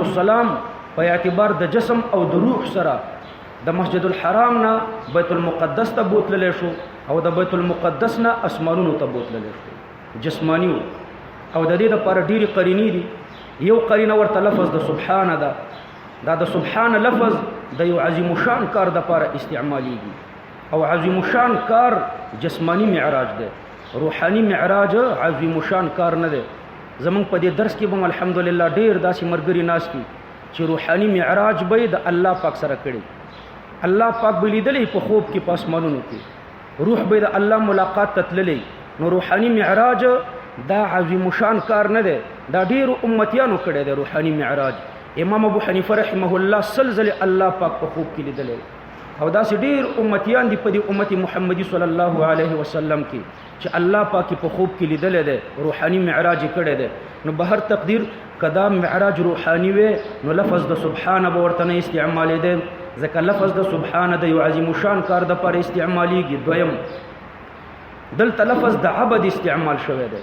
السلام په اعتبار د جسم او د روح سره د مسجد الحرام نه بیت المقدس ته بوتللی شو او د بیت المقدس نه اسمانونو ته بوتللی شو جسمانی او د دې لپاره ډېرې قرینې دي یو قرینه ورته لفظ د سبحانه ده دا د سبحانه لفظ د یو عظیم شان کار دپاره استعمالیږي او عظیم شان کار جسمانی معراج ده روحانی معراج عظیم شان کار نه ده زمونږ په دې درس کې به الحمدلله ډېر داسې ملګري ناست دي چې روحاني معراج به د الله پاک سره کړي الله پاک به لیدلی په خوب کې په اسمانونو کې روح به د الله ملاقات ته تللی نو روحاني معراج دا عظیم شان کار نه دی دا ډېرو امتیانو کړی دی روحاني معراج امام ابو حنیفه رحمه الله سلزله الله پاک په خوب کې لیدلی او داسې ډېر امتیان دي په دې امت محمدي صلی الله علیه وسلم کې چې الله پاک په خوب کې لیدلی دی روحاني معراج کړی دی نو به هر تقدیر کدا معراج روحاني وي نو لفظ د سبحانه به ورته نه استعمالېده ځکه لفظ د سبحانه د یو عظیم شان کار دپاره استعمالیږي دویم دلته لفظ د عبد استعمال شوی دی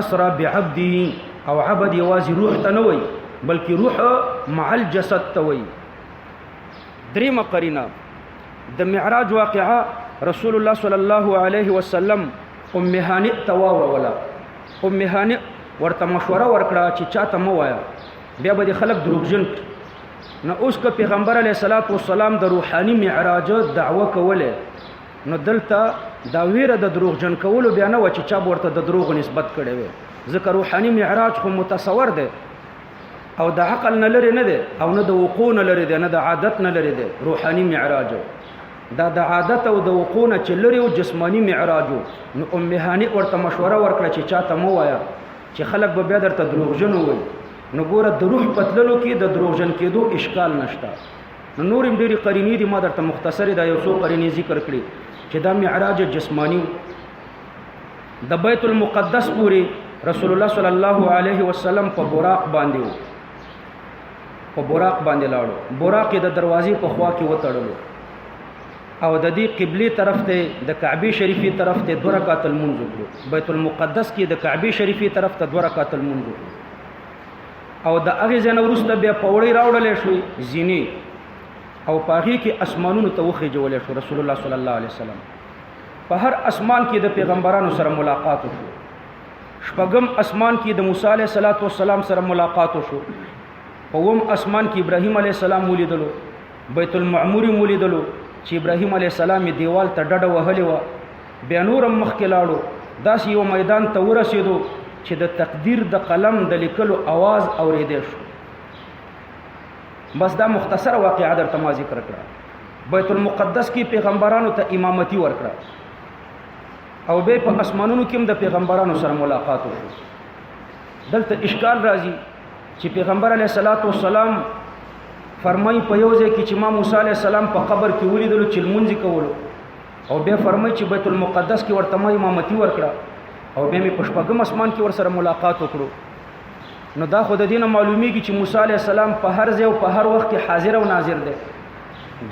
اسرا بعبده او عبد یوازې روح ته نه وایي بلکې روح مع الجسد ته وایي دریمه قرینه د معراج واقعه رسول الله صلی الله علیه وسلم ام هانئ ته واوروله ام هانئ ورته مشوره ورکړه چې چاته مه وایه بیا به د خلک دروغجن نو اوس که پیغمبر علیه الصلاة والسلام د روحاني معراج دعوه کوله نو دلته دا ویره د دروغجن کولو بیا نه وه چې چا به ورته د دروغو نسبت کړی وی ځکه روحاني معراج خو متصور دی او د عقل نه لرې نه دی او نه د وقوع نه لرې دی نه د عادت نه لرې دی روحاني معراج دا د عادت او د وقوع نه چې لرې و جسماني معراج نو ام هانئ ورته مشوره ورکړه چې چاته مه وایه چې خلک به بیا درته دروغجن ووایي نو ګوره د روح په تللو کې د دروغجن کېدو اشکال نشته نو نور هم ډېرې قرینې دي ما درته مختصرې دا یو څو قرینې ذکر کړي چې دا معراج جسمانی د بیت المقدس پورې رسول الله صلی الله علیه وسلم په براق باندې په براق باندې لاړو براق د دروازې په خوا کې وتړلو او د دې قبلي طرف ته د کعبه شریفي طرف ته 2 رکعات المنځ وکړو بیت المقدس کې د کعبه شریفي طرف ته 2 رکعات المنځ وکړو او د هغې ځای نه وروسته بیا پوړۍ راوړلی شوې زینې او په هغې کې اسمانونو ته وخېجولی شو رسول الله صلی الله علیه وسلم په هر اسمان کې د پیغمبرانو سره ملاقات وشو شپږم اسمان کې د موسی علیه الصلاة والسلام سره ملاقات وشو په اووم اسمان کې ابراهیم علیه السلام ولیدلو بیت المعمور یې ولیدلو چې ابراهیم علیه السلام یې دیوال ته ډډه وهلې وه بیا نور هم مخکې لاړو داسې یو میدان ته ورسېدو چې د تقدیر د قلم د لیکلو आवाज اورېدی شو بس دا مختصره واقعه درته ما ذکر کړه بیت المقدس کې پیغمبرانو ته امامتي ورکړه او بیا په اسمانونو کې هم د پیغمبرانو سره ملاقات وشو دلته اشکال راځي چې پیغمبر علیه الصلاة والسلام فرمایي په یو ځای کې چې ما موسی علیه السلام په قبر کې ولیدلو چې لمونځ کولو او بیا فرمایي چې بیت المقدس کې ورته ما امامتي ورکړه او بیا مې په شپږم اسمان کې ورسره ملاقات وکړو نو دا خو د دې نه معلومیږي چې موسی علیه السلام په هر ځای او په هر وخت کې حاضر او ناظر دی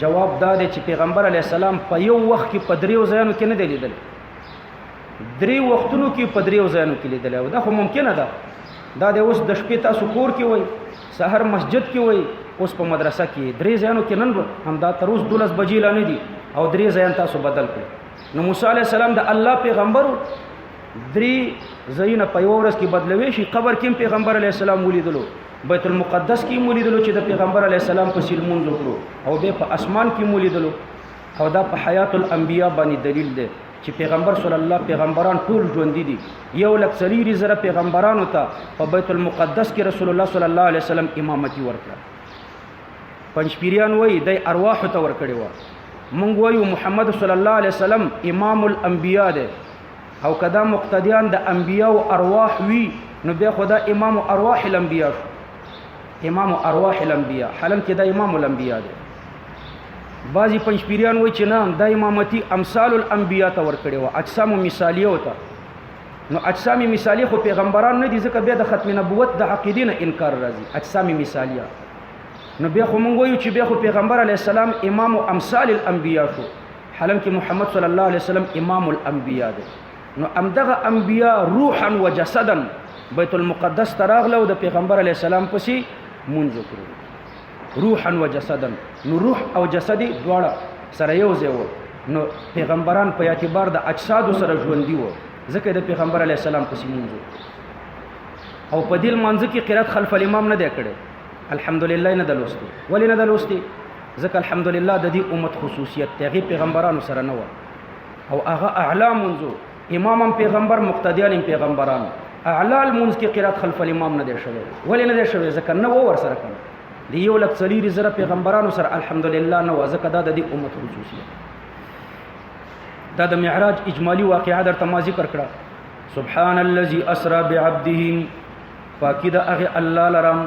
جواب دا دی چې پیغمبر علیه السلام په یو وخت کې په 3 ځایونو کې نه دی لیدلی 3 وختونو کې په 3 ځایونو کې لیدلی او دا خو ممکنه ده دا دی اوس د شپې تاسو کور کې وای سحر مسجد کې وای اوس په مدرسه کې 3 ځایونو کې نن همدا تر اوس 12 بجې لا نه دي او 3 ځایان تاسو بدل کړئ نو موسی علیه السلام د الله پیغمبر 3 ځایونه په یو ورځ کې بدلوي شي قبر کې پیغمبر علیه السلام ولیدلو بیت المقدس کې ولیدلو چې د پیغمبر علیه السلام په سیل مونږ وکړو او بیا په اسمان کې ولیدلو او دا په حیات الانبیاء باندې دلیل دی چې پیغمبر صلی الله پیغمبران ټول ژوند دي 1,40,000 پیغمبرانو ته په بیت المقدس کې رسول الله صلی الله علیه وسلم امامتي ورکړه پنځپیریان وایي د ارواح ته ورکړی و مونږ وایو محمد صلی الله علیه وسلم امام الانبیاء دی او کدا مقتدیان د انبیاء او ارواح وی نو بیا خدا امام ارواح الانبیاء امام ارواح الانبیاء حالم کې د امام الانبیاء دی بعضی پنځپیریان وایي چې نه د امامتي امثال الانبیاء ته ورکړی و اجسام مثالیه وته نو اجسام مثالیه خو پیغمبران نه دي ځکه بیا د ختم نبوت د عقیدې نه انکار راځي اجسام مثالیه نو بیا خو مونږ وایو چې بیا خو پیغمبر علیه السلام امام امثال الانبیاء شو حالم کې محمد صلی الله علیه وسلم امام الانبیاء دی نو امدغه انبیاء روحا و جسدا بیت المقدس تراغله او د پیغمبر علیه السلام پسې مونځ وکړو روحا و جسدا. نو روح او جسدي دواړه سره یو ځای وو. نو پیغمبران په اعتبار د اجسادو سره ژوندي وو، ځکه د پیغمبر علیه السلام پسې مونځ او په دې لمانځه کې قرات خلف الامام نه دی کړی، الحمدلله نه د لوستي. ولې نه د لوستي؟ ځکه الحمدلله د دې امت خصوصیت دی، هغې پیغمبرانو سره نه وه او هغه اعلی مونځو، امام هم پیغمبر، مقتدیان هم پیغمبران. اعلی لمونځ کې قرات خلف الامام نه دی شوی. ولې نه دی شوی؟ ځکه نه و ورسره کنه د 1,40,000 پیغمبرانو سره الحمدلله نه و، ځکه دا د دې امت خصوصیت. دا د معراج اجمالی واقعه درته ما ذکر کړه. سبحان الذي اسرى بعبده، پاکی د هغه الله لرم،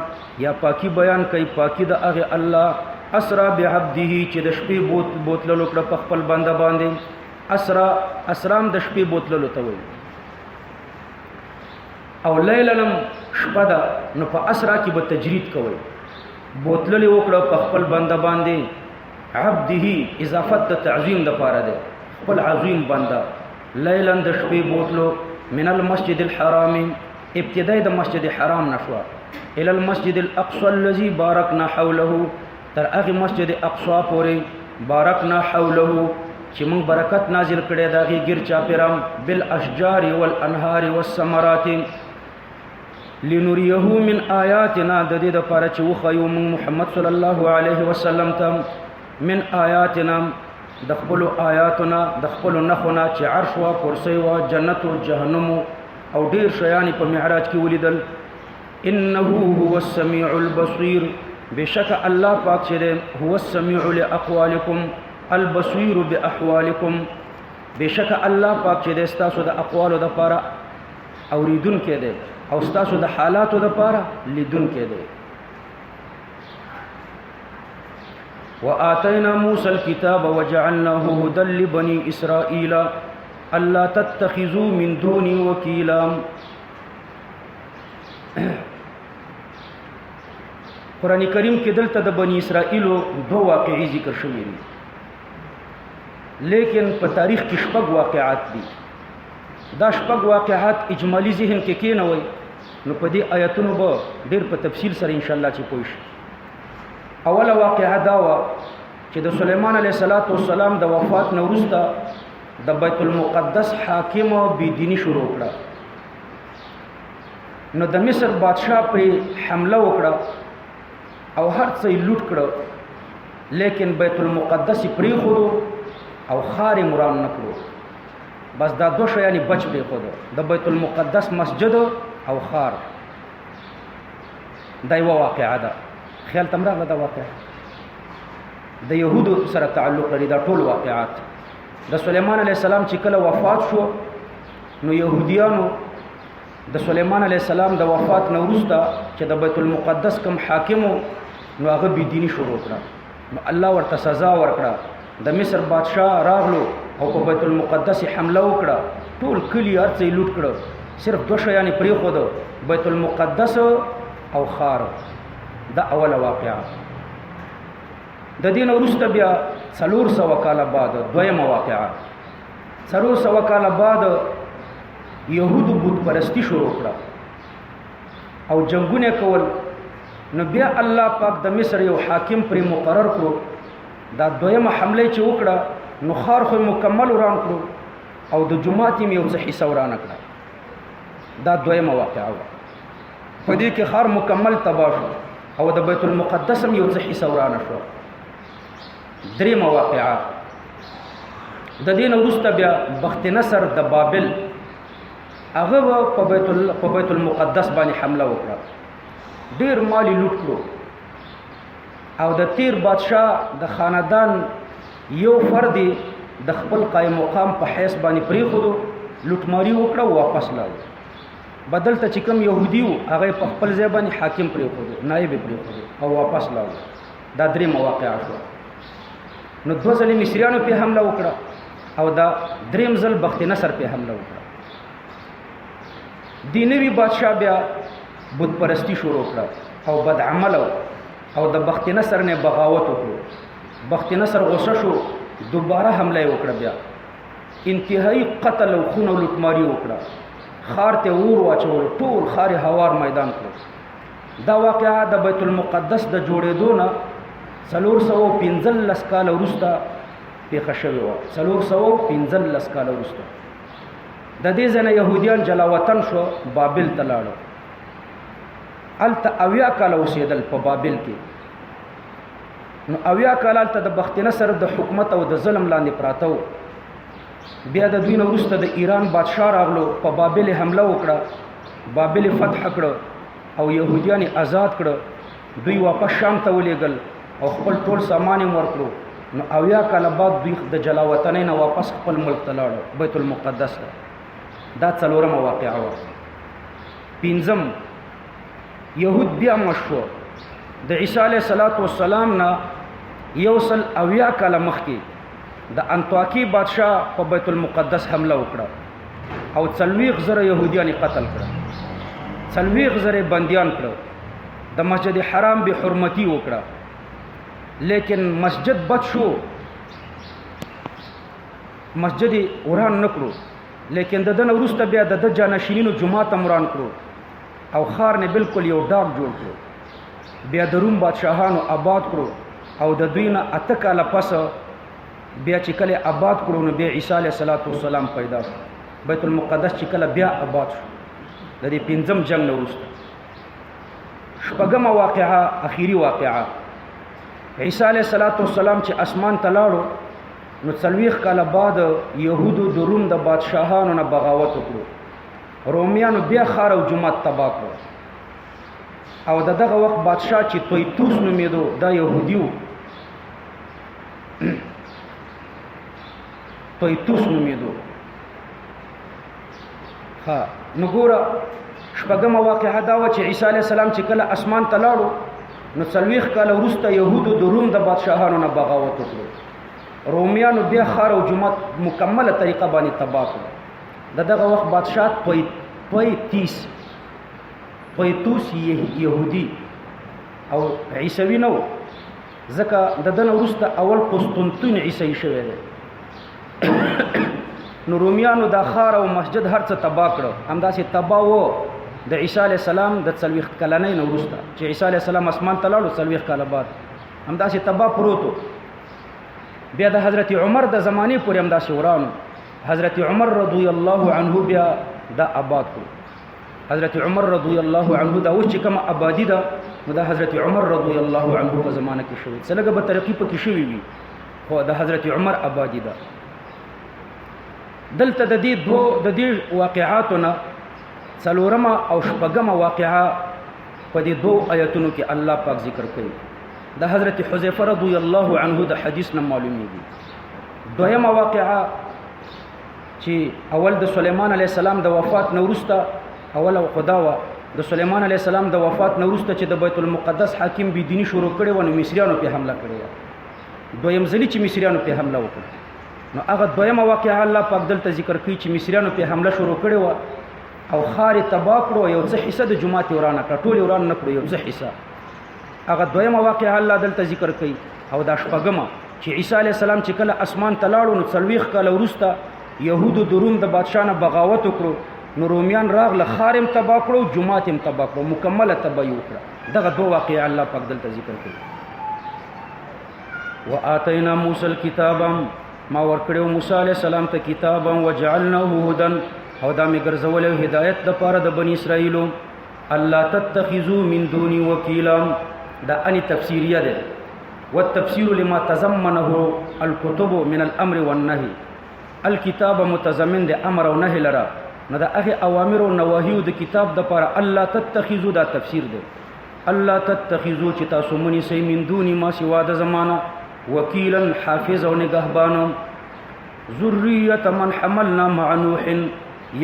یا پاکی بیان کوي پاکی د هغه الله اسرى بعبده چې د شپې بوتللو کړه په خپل بنده باندې. اسرام د شپې بوتللو ته وایي او لیللم شپه ده، نو په اسرا کې به تجرید کوي بوتللې وکړه په خپل بنده باندې. عبده اضافت د تعظیم د پاره ده، خپل عظیم بنده. لیلن د شپې بوتلو من المسجد الحرام، ابتدای د مسجد حرام نشوه، الى المسجد الاقصى الذي باركنا حوله، تر هغه مسجد اقصا پورې بارکنا حوله چې موږ برکت نازل کړی د هغې ګیر چاپېرام. بالاشجار والانهار والثمرات لنریه من آیاتنا، د دې دپاره چې وښیو موږ محمد صلی الله علیه وسلم ته من آیاتنا د خپلو آیاتنا د خپلو نښونه چې عرش وه، کرسی وه، جنت و جهنم او ډېر شیان په معراج کې ولیدل. انه هو السمیع البصیر، بشک الله پاک چې دی هو السمیع لاقوالکم البصیر باحوالکم، بشک الله پاک چې دی ستاسو د اقوالو دپاره اوریدونکی دی او ستاسو د حالاتو دپاره لیدونکی دی. وآتینا موسی الکتاب وجعلناه هدى لبني اسرائیل الا تتخذوا من دوني وکیلا. قرآن کریم کې دلته د بنی اسرائیلو دو واقعي ذکر شوي دي، لیکن په تاریخ کې شپږ واقعات دي. دا شپږ واقعات اجمالی ذهن کې کېنوئ نو په دې آیتونو به ډېر په تفصیل سره انشاءالله چې پوه شي. اوله واقعه دا وه چې د سلیمان علیه السلام د وفات نه وروسته د بیت المقدس حاکم بېدیني شروع کړه. نو د مصر بادشاه پرې حمله وکړه او هر څه یې لوټ کړه، لیکن بیت المقدس یې پرېښودو او ښار یې وران نه کړو. بس دا دو شیان یې بچ پرېښودو، د بیت المقدس مسجد او ښار. دا یوه واقعه ده. خیال ته م راغله دا واقعه د یهودو سره تعلق لري. دا ټول واقعات د سلیمان علیه السلام چې کله وفات شو نو یهودیانو د سلیمان علیه السلام د وفات نه وروسته چې د بیت المقدس کوم حاکم و نو هغه بېدیني شروع کړه. نو الله ورته سزا ورکړه. د مصر بادشاه راغلو او په بیت المقدس حمله وکړه، ټول کلي هر څه یې لوټ کړه، صرف دو شیان یې پرېښوده، بیت المقدس او ښار. دا اوله واقعه. د دې نه وروسته بیا 400 کاله بعد دویمه واقعه. 400 کاله بعد یهودو بت پرستی شروع کړه او جنگونه کول. نو بیا الله پاک د مصر یو حاکم پرې مقرر کړو. دا دویمه حمله چې وکړه نو ښار خو مکمل وران کړو او د جومات یې یو څه حصه ورانه کړه. دا دویمه واقعه وه. په دې کې ښار مکمل تباه شو او د بیت المقدس هم یو څه حصه ورانه شو. دریمه واقعه. د دې نه وروسته بیا بخت نصر د بابل هغه په بیت المقدس باندې حمله وکړه، ډېر مال یې لوټ کړو او د تیر بادشاه د خاندان یو فرد د خپل قایم مقام په حیث باندې پرېښودو، لوټماري وکړه او واپس لاړو. بدل ته چې کوم یهودي و هغه په خپل ځای باندې حاکم پرېښودو، نایب یې پرېښودو او واپس لاړو. دا درېیمه واقعه شوه. نو 2 ځلې مصریانو پې حمله وکړه او دا درېیم ځل بخت نصر پې حمله وکړه. دی نوي بادشاه بیا بت پرستی شروع کړه او بد عمله او د بخت نصر نه بغاوت وکړو. بخت نصر غصه شو، دوباره حمله یې وکړه. بیا انتهایی قتل او خون او لوټماري وکړه. ښار ته اور واچولو، ټول ښار یې هوار میدان کړو. دا واقعا د بیت المقدس د جوړېدو نه 415 کال وروسته پیښه شوې وه. 415 کال وروسته د دې ځای نه یهودیان جلا وطن شو، بابل ته لاړل. هلته 80 کاله اوسېدل په بابل کې. نو 80 کاله هلته د بخت نصر د حکومت او د ظلم لاندې پراته وو. بیا د دوی نه وروسته د ایران بادشاه راغلو، په بابل حمله وکړه، بابل فتح کړه او یهودیان آزاد کړه. دوی واپس شام ته ولېږل او خپل ټول سامان یې ورکړو. نو 80 کاله بعد دوی د جلا وطنۍ نه واپس خپل ملک ته لاړل، بیت المقدس ته. دا 4مه واقعه وه. 5م یهود بیا مشهور د عیسی علیه السلام نه 180 کاله مخکې د انطاکی بادشاه په بیت المقدس حمله وکړه او 40,000 یهودیان قتل کړه، 40,000 بندیان کړه، د مسجد حرام به حرمتی وکړه. لیکن مسجد بد شو، مسجد وران نکړو، لیکن د دنه وروسته بیا د جانشینینو جماعت وران کړو او خار نه بالکل یو ډاګ جوړ کړو. بیا د روم بادشاهانو آباد کړو او د دوی نه 8 کاله پس بیا چې کله آباد کړو نو بیا عیسی علیه السلام پیدا شو. بیت المقدس چې کله بیا آباد شو د دې 5م جنگ نه وروسته. 6مه واقعه، اخیری واقعه، عیسی علیه السلام چې اسمان ته لاړو نو 40 کاله بعد یهودو د روم د بادشاهانو نه بغاوت وکړو. رومیانو بیا خار او جماعت تباه کړو او دغه وخت بادشاه چې تویتوس نومېدو دا یهودي و، تویتوس نومېدو. ها نو ګوره 6مه واقعه دا وه چې عیسی علیه السلام چې کله اسمان ته لاړو نو 40 کاله وروسته یهودو د روم د بادشاهانو نه بغاوت وکړو. رومیانو بیا خار او جماعت مکمله طریقه باندې تباه کړو. دغه وخت بادشاه تویتوس یهودي او عیسوي نه و، ځکه د دنه وروسته اول قسطنطین عیسوي شوی دی. نو رومیانو دا خار او مسجد هر څه تباه کړو. همداسې تباه و د عیسی علیه السلام د 40 کلنۍ نه وروسته چې عیسی علیه السلام اسمان ته لاړو 40 کاله بعد همداسې تباه پروت و. بیا د حضرت عمر د زمانې پورې همداسې ورانو. حضرت عمر رضی الله عنه بیا دا آباد کړو. حضرت عمر رضی الله عنه دا اوس چې کومه آبادي ده نو دا حضرت عمر رضی الله عنه په زمانه کې شوې. څه لږه به ترقي پکې شوې وي خو د حضرت عمر آبادي ده. دلته د دې واقعاتو نه 4مه او 6مه واقعه په دې 2 آیتونو کې الله پاک ذکر کوي. د حضرت حذیفه رضی الله عنه د حدیث نه معلومیږي. 2مه واقعه چې اول د سلیمان علیه السلام د وفات نه وروسته، اول او خدا و د سلیمان علیه السلام د وفات نه وروسته چې د بیت المقدس حاکم بيدینی شروع کړي و نو مصریانو په حمله کړې و. 2م ځلې چې مصریانو په حمله وکړه نو هغه 2مه واقعه الله پاک دلته ذکر کوي چې مصریانو په حمله شروع کړي و او خار تباه کړو، یو څه حصہ د جماعت ورانه کړ، ټول وران نه کړو، یو څه حصہ. هغه 2مه واقعه الله دلته ذکر کوي. او دا 6مه چې عیسی علیه السلام چې کله اسمان ته لاړو نو 40 کاله وروسته یهودو د روم د بادشاه نه بغاوت وکړو نو رومیان راغله خارم تباه کړو، جماعت هم تباه کړو، مکمله تباهي وکړه. دغه 2 واقعه الله پاک دلته ذکر کوي. وآتینا موسی الکتاب، ما ورکړو موسی علیه السلام ته کتاب، وجعلناه هدى، او دا می ګرځولې هدایت د پاره د بنی اسرائیلو. الله تتخذوا من دوني وکیلا، دا ان تفسیریه ده. والتفسير لما تضمنه الكتب من الامر والنهي. الكتاب متضمن د امر او نهي لرا، نو دا هغه اوامر او نواهی د کتاب د پاره الله تتخذوا دا تفسیر ده. الله تتخذوا چې تاسو منی سي من دوني ما سوا د زمانہ وکیلا حافظ او نگهبان. ذریه من حملنا مع نوح،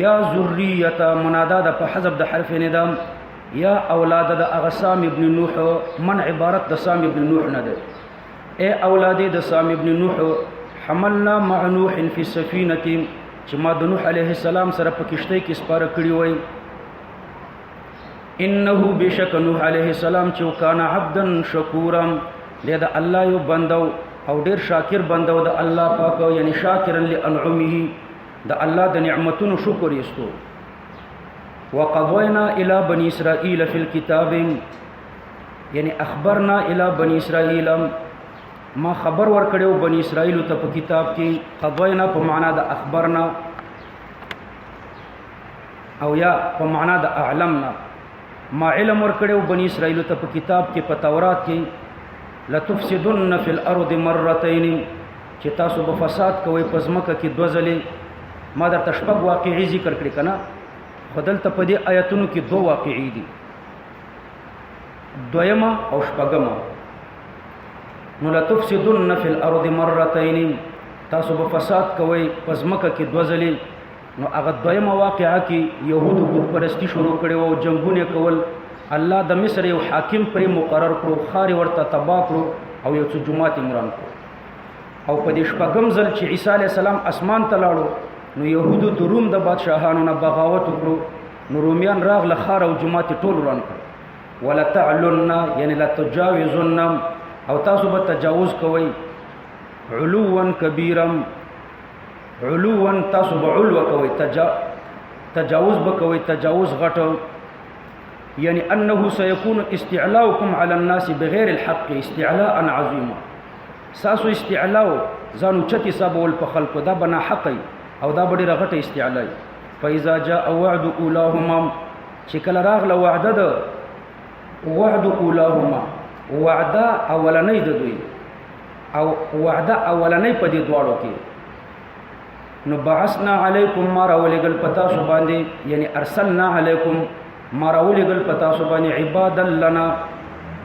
یا ذریه منادا د په حذف د حرف ندام، یا اولاد د اغسام ابن نوح، من عبارت د سام ابن نوح نه ده. اے اولاد د سام ابن نوح، حملنا مع نوح فی السفینه، چې ما د نوح علیه السلام سره په کشتی کې سپاره کړی وای. انه بشک نوح علیه السلام چې کان عبدا شکورا، د الله یو بندو او ډیر شاکر بندو د الله پاک، یعنی شاکرا لانعمه، د الله د نعمتونو شکر یستو. وقضینا الی بنی اسرائیل فی الكتاب یعنی اخبرنا الی بنی اسرائیل ما خبر ورکړیو بنی اسرائیل ته په کتاب کې. قضینا په معنا د اخبرنا او یا په معنا د اعلمنا. ما علم ورکړیو بنی اسرائیل ته په کتاب کې په تورات کې لتفسدن فی الارض مرتين چې تاسو به فساد کوئ په ځمکه کې دوه ځلې. ما درته شپږ واقعي ذکر کړي که نه، خو دلته په دې آیتونو کې دوه واقعي دي، دویمه او شپږمه. نو لتفسدن فی الارض مرتين تاسو به فساد کوئ په ځمکه کې دوه ځلې. نو هغه دویمه واقعه کې یهودو بت پرستی شروع کړې وه او جنګونه کول. الله د مصر یو حاکم پرې مقرر کړو، ښار ورته تباه کړو او یو څه جومات یې وران کړو. او په دې شپږم ځل چې عیسی علیه السلام اسمان ته لاړو نو یهودو د روم د بادشاهانو نه بغاوت وکړو. نو رومیان راغله ښار او جومات یې ټول وران کړو. ولتعلن یعنی لتجاوزن او تاسو به تجاوز کوئ علوا کبیرا. علوا تاسو به علو کوئ، تجاوز به کوئ، تجاوز غټو. یعنی انه سيكون استعلاؤكم على الناس بغیر الحق استعلاء عظیما. ساسو استعلاو ځانو چتی سبول په خلکو دا بنا حقي او دا بډې رغټه استعلاء. فاذا جاء وعد اولاهما چې کله راغله وعده ده، وعد اولاهما وعده اولنۍ د دوی او وعده اولنۍ په دې دواړو کې. نو بعثنا علیکم ما راولېږل په تاسو باندې، یعنی ارسلنا علیکم ما راولېږل په تاسو باندې عبادا لنا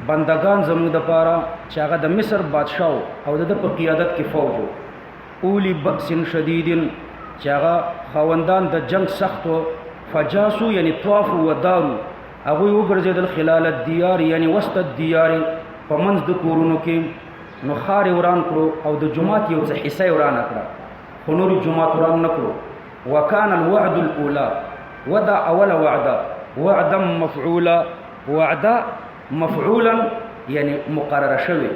بندگان زموږ دپاره چې هغه د مصر بادشاه او د ده په قیادت کې فوج و. اولی بأس شدید چې هغه خاوندان د جنگ سخت و. فجاسو یعنی طوافو و دارو هغوی وګرځېدل خلال الدیار یعنی وسط الدیار په منځ د کورونو کې. نو ښار یې وران کړو او د جومات یو څه حصه یې ورانه کړه، خو نور جومات وران نه کړو. وکان الوعد الاولی ودا اوله وعده وعدا مفعولا، وعده مفعولا یعنی مقرره شوی.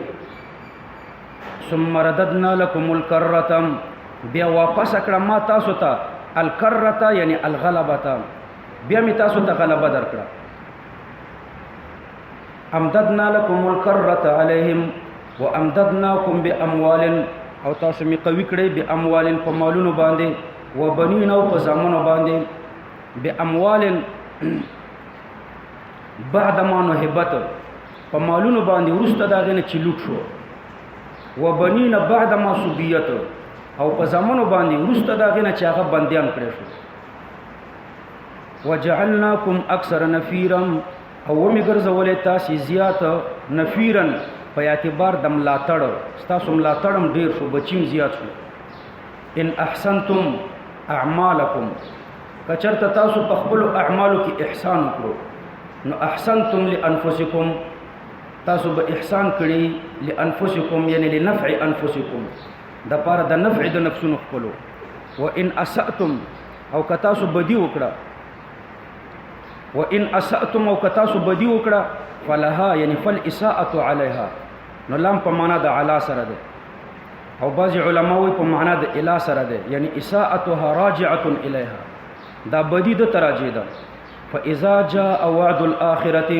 ثم رددنا لكم الكرة بیا واپس کړه ما تاسو ته الکرة یعنی الغلبة، بیا می تاسو ته غلبه درکړه. امددنا لكم الكرة عليهم وامددناكم باموال او تاسو می قوی کړئ باموال په مالونو باندې وبنین او په زامنو باندې. باموال بعد ما نهبت په مالونو باندې وروسته د هغې نه چې لوټ شو. وبنین بعد ما صبیت او په زامنو باندې وروسته د هغې نه چې هغه بندیان کړی شو. وجعلناکم اکثر نفیرا او ومې ګرځولې تاسې زیات نفیرا په اعتبار د ملاتړ، ستاسو ملاتړ هم ډېر شو، بچیم زیات شو. ان احسنتم اعمالکم که چېرته تاسو په خپلو اعمالو کې احسان وکړو نو احسنتم لانفسکم تاسو به احسان کړي لانفسکم یعنی لنفع انفسکم د پاره د نفع د نفسونو خپلو. وان اسأتم او که تاسو بدی وکړه، وان اسأتم او که تاسو بدی وکړه فلها یعنی فالاساءة علیها. نو لام په معنا د علا سره ده او بعض علما وایي په معنا د الی سره ده، یعنی اساءتها راجعة الیها، دا بدی د تراجع ده. فاذا جاء وعد الاخره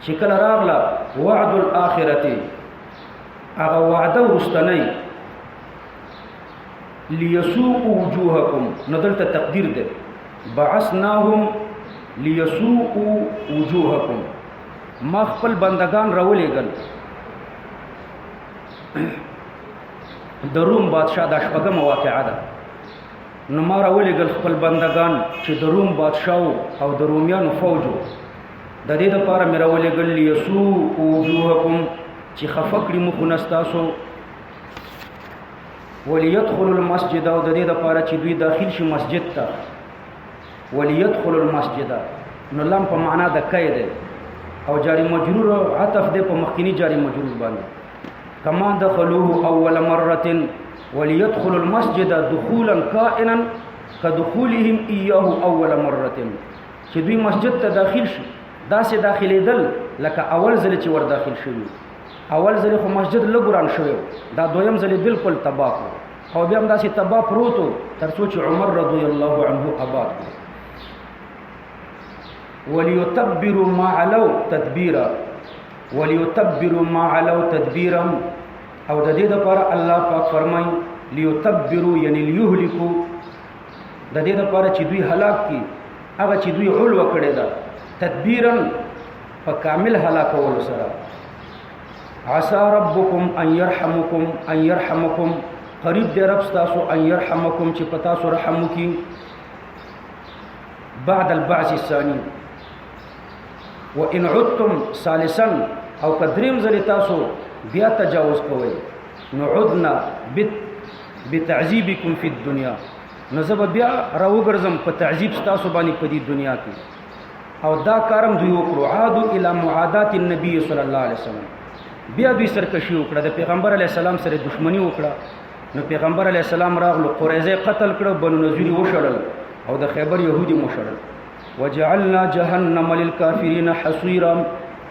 چې کله راغله وعد الاخره هغه وعده وروستنۍ لیسوءوا وجوهکم، نو دلته تقدیر ده بعثناهم لیسوءوا وجوهکم، ما خپل بندگان راولېږل. د روم بادشاه دا شپږمه واقعه ده. نو ما راولېږل خپل بندگان چې د روم بادشاه او د رومیانو فوجو د دې دپاره مې راولېږل لیسوءوا وجوهکم چې خفه کړي مخونه ستاسو. وليدخلوا المسجد او د دې دپاره چې دوی داخل شي مسجد ته. وليدخلوا المسجد نو لام په معنا د کی دی او جاری مجرور عطف دی په مخکینی جاری مجرور باندې. کما دخلوه اول مره وليدخلوا المسجد دخولا کائنا كدخولهم اياه اول مره، چې دوی مسجد ته داخل شي داسې داخلېدل لکه اول ځل چې ور داخل شوي. اول ځل خو مسجد لږ وران شوی، دا دویم ځل بالکل تباه کړو او بیا هم داسې تباه پروت و تر څو چې عمر رضی الله عنه آباد کړو. وليتبروا ما علوا تدبيرا وليتبروا ما علوا تدبيرا او د دې لپاره الله پاک فرمای ليتبروا یعنی ليهلكوا د دې لپاره چې دوی هلاک کی هغه چې دوی علو کړی دا تدبیرا په کامل هلاکولو سره عسى ربكم ان يرحمكم قریب دی رب تاسو ان يرحمكم چې پتا سو رحم وکي بعد البعث الثاني وان عدتم ثالثا او قدریم زلی تاسو بیا تجاوز کوئ نو عدنا بتعذيبكم في الدنيا نزب بیا راوګرزم په تعذيب تاسو باندې په دې دنیا کې او دا کارم دوی وکړو عادو الى معادات النبي صلی الله علیه وسلم بیا دوی سرکشي وکړه د پیغمبر علی السلام سره دښمنی وکړه نو پیغمبر علی السلام راغلو قریظه قتل کړه بنو نذیر وشړل او د خیبر يهودي مشړل وجعلنا جهنم للكافرين حصيرا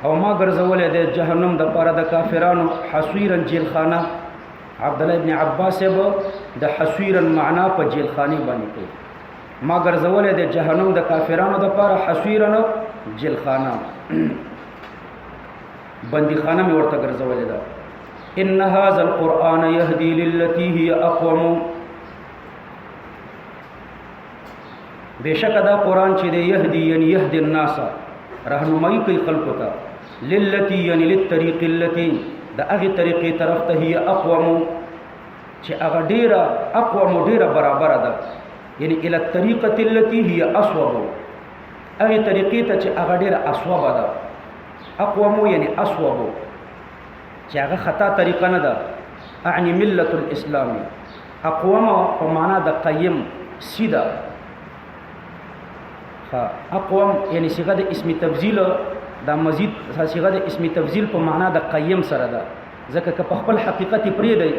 او ما ګرځولې د جهنم د پاره د کافرانو حصيرا جیل خانه عبد الله ابن عباس به د حصيرا معنا په جیل خانه باندې کوي ما ګرځولې د جهنم د کافرانو د پاره حصيرا جیل خانه بندي خانه می ورته ګرځولې ده ان هذا القران يهدي للتي هي اقوم بشک دا قران چې دی يهدي یعنی يهدي الناس رهنمایي کوي خلق ته للتي یعنی للطريق التي دا هغه طریقې طرف ته هي اقوم چې هغه ډیره اقوم ډیره برابر ده یعنی الى الطريقه التي هي اصوب هغه طریقې ته چې هغه ډیره اصوب ده اقوم یعنی اصوب چې هغه خطا طریقه نه ده اعني ملت الاسلام اقوم په معنا د قیم سیده اقوم یعنی صيغه د اسم تبذیل دا مزید صيغه د اسم تبذیل په معنا د قیم سره ده ځکه که په خپل حقیقت پرې دی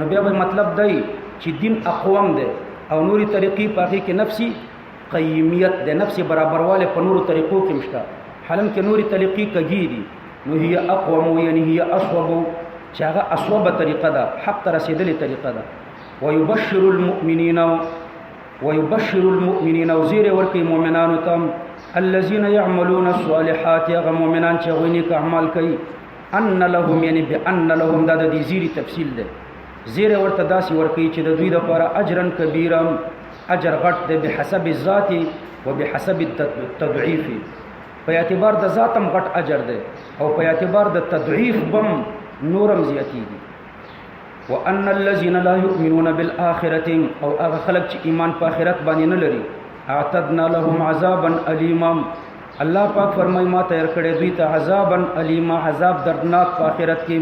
نو بیا به مطلب دی چې دین اقوم دی او نوري طریقې په هغه کې نفسي قیمیت د نفسي برابرواله په نورو طریقو کې مشته حالم کې نوري طریقې کږي دي نو هي اقوم یعنی هي اصوب چې هغه اصوبه طریقه ده حق ته رسیدلې طریقه ده ويبشر المؤمنين وزير ورکی مؤمنانو تم الذين يعملون الصالحات هغه مؤمنان چې غوینه اعمال کوي ان لهم یعنی بان لهم دا د زیری تفصیل ده زیر ورته داسي ورکی چې د دوی لپاره اجرن کبیرا اجر غټ ده بحسب الذات وبحسب التضعيف په اعتبار د ذاتم غټ اجر ده او په اعتبار د تضعیف بم نورم زیاتیږي وان الذين لا يؤمنون بالاخره او هغه خلک چې ایمان په آخرت باندې نه لري اعتدنا لهم عذابا الیما الله پاک فرمای ما تیار کړی دوی ته عذابا الیما عذاب دردناک په آخرت کې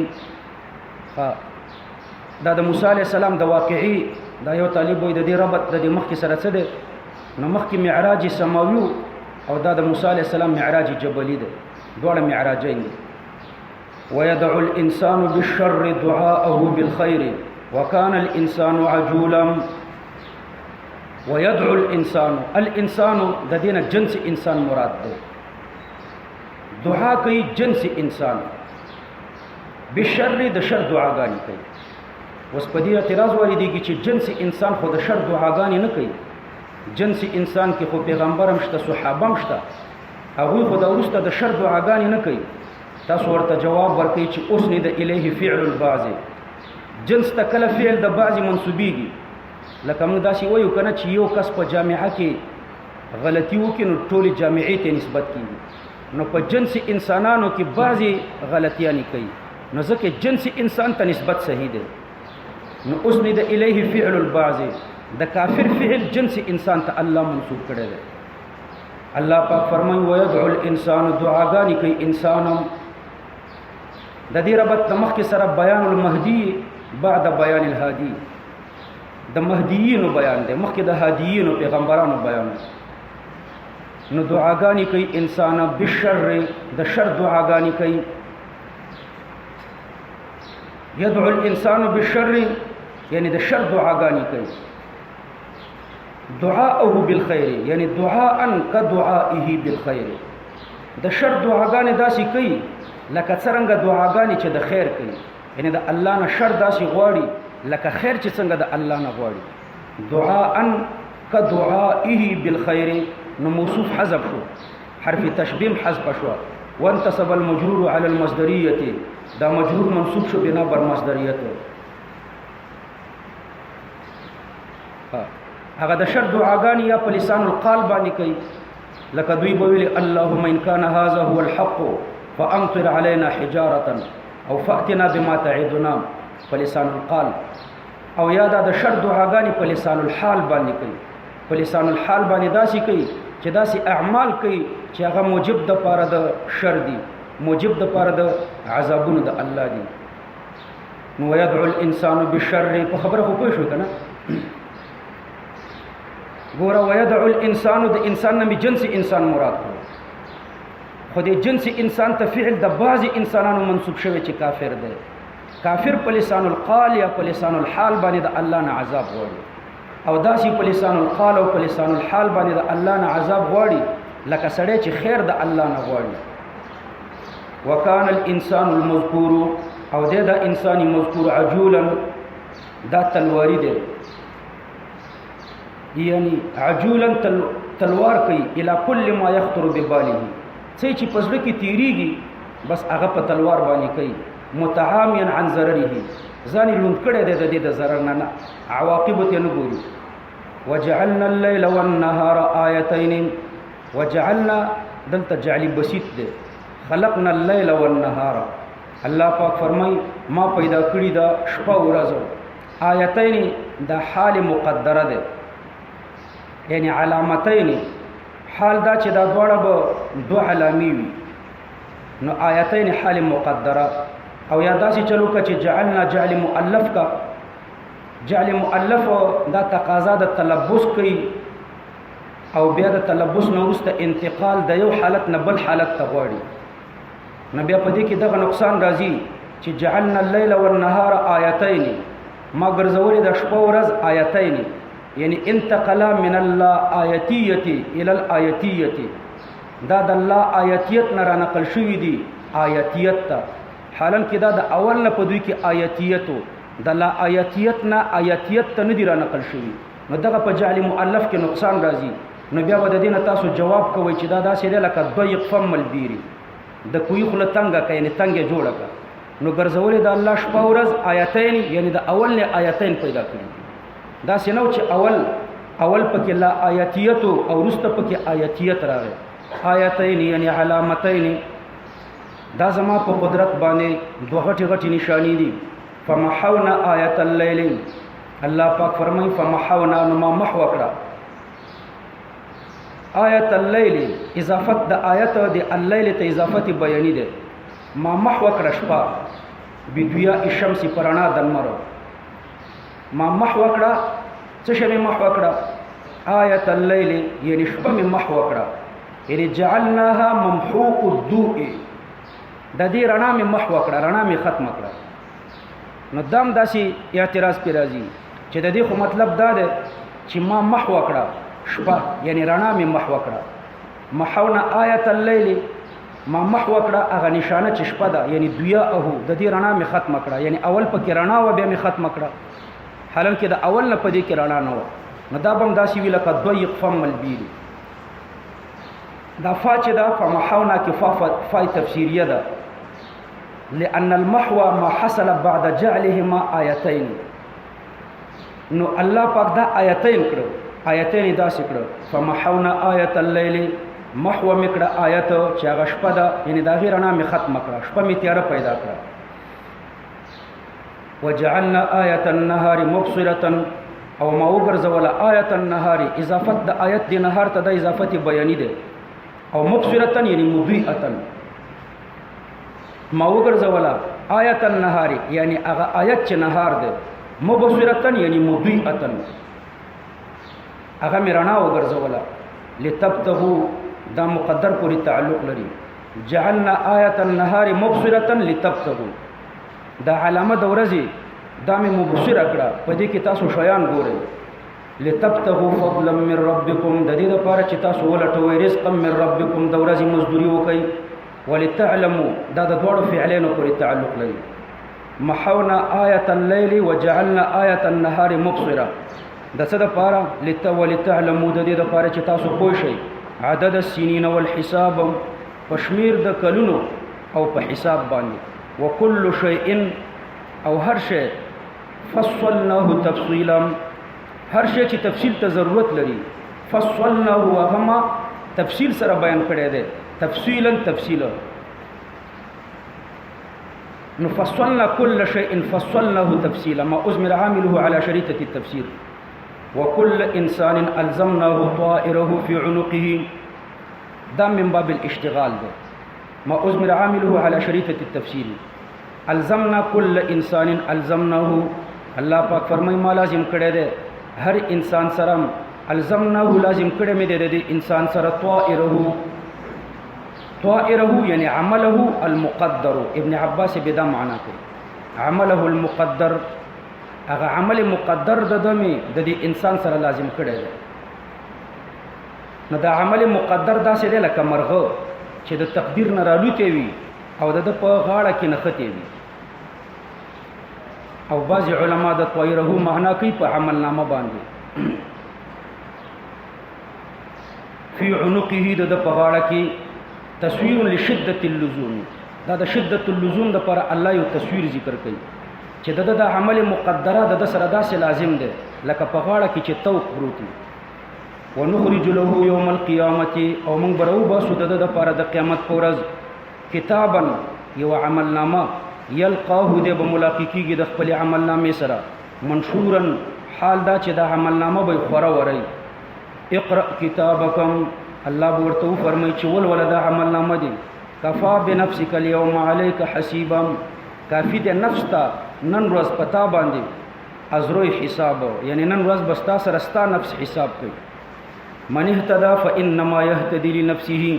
دا د موسی علی السلام د واقعي دا یو طالب وي د دې ربط د مخ کې سره څه ده نو مخ کې معراج سماوي او دا د موسی علی السلام معراج جبلی ده دواړه معراجین دي ويدعو الإنسان بالشر دعاءه بالخير وكان الإنسان عجولا ويدعو الإنسان د دینه جنس انسان مراد ده دعا کوي جنس انسان بالشر د شر دعاګانی کوي وس په دې اعتراض وریدي چې جنس انسان خو د شر دعاګانی نه کوي جنس انسان کې خو پیغمبر مشته صحابه مشته هغه خو د ورسته د شر دعاګانی نه کوي تاسو ورته جواب ورکړئ چې اوس نه د الیه فعل البعض جنس ته کله فعل د بعض منسوبيږي لکه موږ داسې وایو کنه چې یو کس په جامعه کې غلطي وکړي نو ټولې جامعې ته نسبت کیږي نو په جنس انسانانو کې بعضي غلطیاں کوي نو ځکه جنس انسان ته نسبت صحیح ده نو اوس نه د الیه فعل البعض د کافر فعل جنس انسان ته الله منسوب کړی دی الله پاک فرمایي ويدعو الانسان دعاګانی کوي انسانم د دې ربط د مخ کې سره بیان المهدی بعد بیان الهادی د مهدیینو بیان دی مخکې د هادیینو پیغمبرانو بیان نو دعاګانی کوي انسان بالشر د شر دعاګانی کوي يدعو الانسان بالشر یعنی د شر دعاګانی کوي دعاءه بالخير یعنی دعاء كدعائه بالخير د شر دعاګانی داسي کوي لکه څنګه دعاګانی چې د خیر کوي یعنی د الله نه شر داسي غواړي لکه خیر چې څنګه د الله نه غواړي دعاء كدعائه بالخير نو موصوف حذف شو حرف تشبیم حذف شو. وانتصب المجرور على المصدریت، دا مجرور منصوب شو بنا بر مصدریت. هغه د شر دعاګانې یا په لسان القال باندې کوي، لکه دوی به ویلي اللهم ان كان هذا هو الحق فامطر علينا حجاره او فاتنا بما تعدنا په لسان القال. او یا دا د شر دعاګانې په لسان الحال باندې کوي، په لسان الحال باندې داسې کوي چې داسې اعمال کوي چې هغه موجب د پاره د شر دي، موجب د پاره د عذابونو د الله دي. نو ويدعو الانسان بالشر، په خبره خو پوه شو کنه. ګوره ويدعو الانسان، د انسان نه جنس انسان مراد کړو، خو د جنس انسان ته فعل د بعض انسانانو منسوب شوی چې کافر دی. کافر په لسان القال یا په لسان الحال باندې د الله نه عذاب غواړي، او داسې په لسان القال او په لسان الحال باندې د الله نه عذاب غواړي لکه سړی چې خیر د الله نه غواړي. وکان الانسان المذکور، او د انساني مذکور عجولا، دا تلواری دی، یعنی عجولا تلوار کوي الى كل ما يخطر بباله، څه چې پزړه کې تیریږي بس هغه په تلوار باندې کوي. متعامیا عن ضرره، ځان لوند کړی دی د دې د ضرر نه، عواقب ته نه ګوري. وجعلنا الليل والنهار آیتین، وجعلنا دلته جعلی بسیط دی، خلقنا الليل والنهار، الله پاک فرمای ما پیدا کړی دا شپه او ورځ. آیتین دا حال مقدره ده، یعنی علامتین، حال دا چې دا دواړه به دو علامې وي، نو آیتین حال مقدره. او یا داسې چلو که چې جعلنا جعل مؤلف کا، جعل مؤلف دا تقاضا د تلبس کوي، او بیا د تلبس نه وروسته انتقال د یو حالت نه بل حالت ته غواړي. نو بیا په دې کې دغه نقصان راځي چې جعلنا الليل والنهار آیتین، ما ګرځولې د شپه ورځ آیتین، یعنی انتقلا من الله آیتیت الى الآیتیت، دا د الله آیتیت نه را نقل شوی دی آیتیت ته، حالان کې دا د اول نه په دوی کې آیتیتو، د لا آیتیت نه آیتیت ته نه دی را نقل شوی. نو دغه په جعل مؤلف کې نقصان راځي. نو بیا به د دې نه تاسو جواب کوئ چې دا داسې دی لکه ضیق فم البیری، د کوی خوله تنګه که یعنې تنګې جوړه که. نو ګرځولې د الله شپه ورځ آیتین، یعنی د اول نه آیتین پیدا کړي. داسې نه و چې اول پکې لا آیتیتو او وروسته پکې آیتیت راغی. آیتین یعنی علامتین، دا زما په قدرت باندې دوه غټې غټې نشانی دي. فمحونا آیت اللیل، الله پاک فرمایي فمحونا، نو ما محو کړه آیت اللیل، اضافت د آیت د اللیل ته اضافت بیانی ده. ما محو کړه شپه بدویا الشمس پرانا دنمرو، ما محو کړه څه شی محو کړه؟ آیت اللیل یعنی شپه می محو کړه، یعنی جعلناها ممحوق الضوء، د دې رڼا می محو کړه، رڼا می ختم کړه. نو دام داسې اعتراض پې راځي چې د دې خو مطلب دا ده چې ما محو کړه شپه، یعنی رڼا می محو کړه. محونا آیت اللیل، ما محو کړه هغه نشانه چې شپه ده، یعنی دویا اهو د دې رڼا می ختم کړه، یعنی اول پکې رڼا و بیا می ختم کړه، حالانکه د اول نه پدې کې رڼا نه و. نو دا بم داسې وی لکه ضیق فم البیل. دا فا چې دا فمحونا کې فا تفسیریه ده، لأن المحو ما حصل بعد جعلهما آیتین. نو الله پاک دا آیتین کړو، آیتین داسې کړو. فمحونا آیت اللیل، محو مې کړه آیت چې هغه شپه ده، یعنی دا غیر رڼا مې ختم کړه، شپه مې تیاره پیدا کړه. وجعلنا آیت النهار مبصرة، او ما وګرځوله آیت النهار، اضافت د آیت د نهار ته د اضافت بیانی ده، او مبصرة یعنی مضیئة، ما وګرځوله آیت النهار یعنی هغه آیت چې نهار ده، مبصرة یعنی مضیئة، هغه مې رڼا وګرځوله. لتبتغوا دا مقدر پوری تعلق لري. جعلنا آیت النهار مبصرة لتبتغوا، دا علامه د ورځې دا مې مبصره کړه، په دې کې تاسو شیان ګورئ. لتبتغوا فضلا من ربکم، د دې لپاره چې تاسو ولټوئ رزقا من ربکم، د ورځې مزدوري وکئ. ولتعلموا دا د دواړو فعلینو پورې تعلق لري. محونا آیت اللیل وجعلنا آیت النهار مبصره، د څه دپاره؟ ولتعلموا، د دې دپاره چې تاسو پوه شئ عدد السنین والحساب پشمیر د کلونو او په حساب باندې وکل شیء او هر شی فصلناه تفصیلا هر شی چې تفصیل ته ضرورت لري فصلناه وهما تفصیل سره بیان کړی دی تفصیلا نفصلنا كل شيء فصلناه تفصيلا ما أزمر عامله على شريطة التفسير وكل إنسان ألزمناه طائره في عنقه ده من باب الاشتغال ده ما أزمر عامله على شريطة التفسير ألزمنا كل إنسان ألزمناه الله پاک فرمای ما لازم کړی ده هر انسان سره ألزمناه لازم کړی مې ده انسان سره طائره یعنی عمله المقدر ابن عباس بدا معنا کوي عمله المقدر هغه عمل مقدر د دمه د دې انسان سره لازم کړی دی نو دا عمل مقدر داسې دی لکه مرغه چې د تقدیر نه رالوتی وي او د په غاړه کې نښتې وي او بعض علما د طائره معنا کوي په عمل نامه باندې فی عنقه د په غاړه کې تصویر لشدت اللزوم دا د شدت اللزوم د پر الله یو تصویر ذکر کوي چې د عمل مقدره د سره داسې لازم ده لکه په غاړه کې چې توق پروتي ونخرج له يوم القيامه او موږ برو باسو د پر د قیامت پر ورځ کتابا یو عمل نامه یلقاه د بملاقاتیږي د خپل عمل نامې سره منشورا حال دا چې د عمل نامه به خوره وري اقرا کتابکم الله ورته فرمایي چې ولدا عمل نامه دي کفا بنفسک اليوم عليك حسيبا کافی د نفس ته نن ورځ پتا باندې ازروی حساب یعنی نن ورځ بستا سره ستا نفس حساب کوي من اهتدى فانما يهتدي لنفسه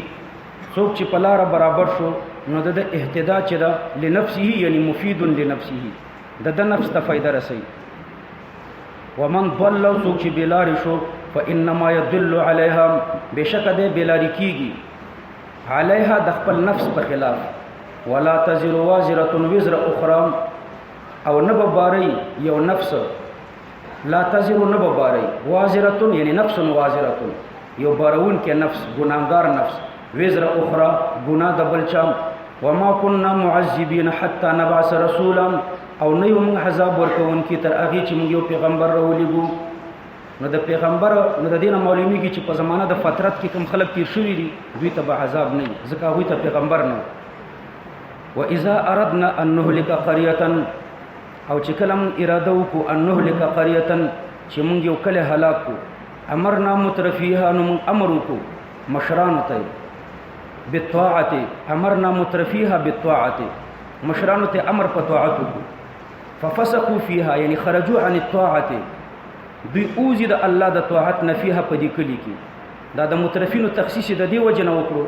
څوک چې په لار برابر شو نو د اهتدا چې دا لنفسه یعنی مفید لنفسه د نفس ته فائدہ رسي ومن ضل څوک چې بلار شو فانما يدل عليها بشک ده بلاری کیږي عليها د خپل نفس په خلاف ولا تزر وازره وزر اخرى او نبباری یو نفس لا تزر نبباری وازره یعنی نفس وازره یو بارون کې نفس ګناګار نفس وزر اخرى ګنا د بلچا وما كنا معذبين حتى نبعث رسولا او نه یو موږ عذاب ورکون کی تر هغه چې موږ یو پیغمبر راولېګو نو د پیغمبر نو د دینه معلومیږي چې په زمانه د فترت کې کوم خلک تیر شوي دي دوی ته به عذاب نه ځکه هغوی ته پیغمبر نه واذا اردنا ان نهلك قريه او چې کله موږ اراده وکړو ان نهلك قريه چې موږ یو کله هلاک کو امرنا مترفيها نو موږ امر وکړو مشران ته بالطاعه امرنا مترفيها بالطاعه مشران ته امر په طاعت وکړو ففسقوا فيها یعنی خرجوا عن الطاعه دوی اوزی د الله د طاعت نفیها په دې کلی کې دا د مترفینو تخصیص د دې وجه نه وکړو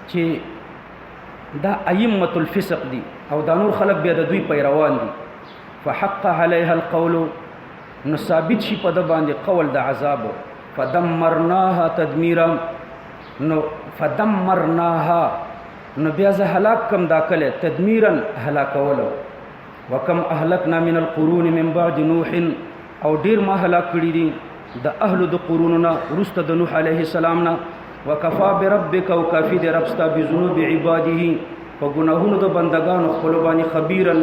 چې دا ائمه الفسق دي او دا نور خلق بیا د دوی پیروان دي فحق عليها القول نو ثابت شي په د باندې قول د عذاب فدمرناها تدمیرا نو فدمرناها نو بیا زه هلاک کم دا کله تدمیرا هلاکولو وکم اهلکنا من القرون من بعد نوح او ډیر ما هلاک کړي دي د اهل د قروننا ورسته د نوح عليه السلام نه وکفا بربک او کافی د رب ستا بذنوب عباده په ګناهونو د بندگانو خپل باندې خبيرا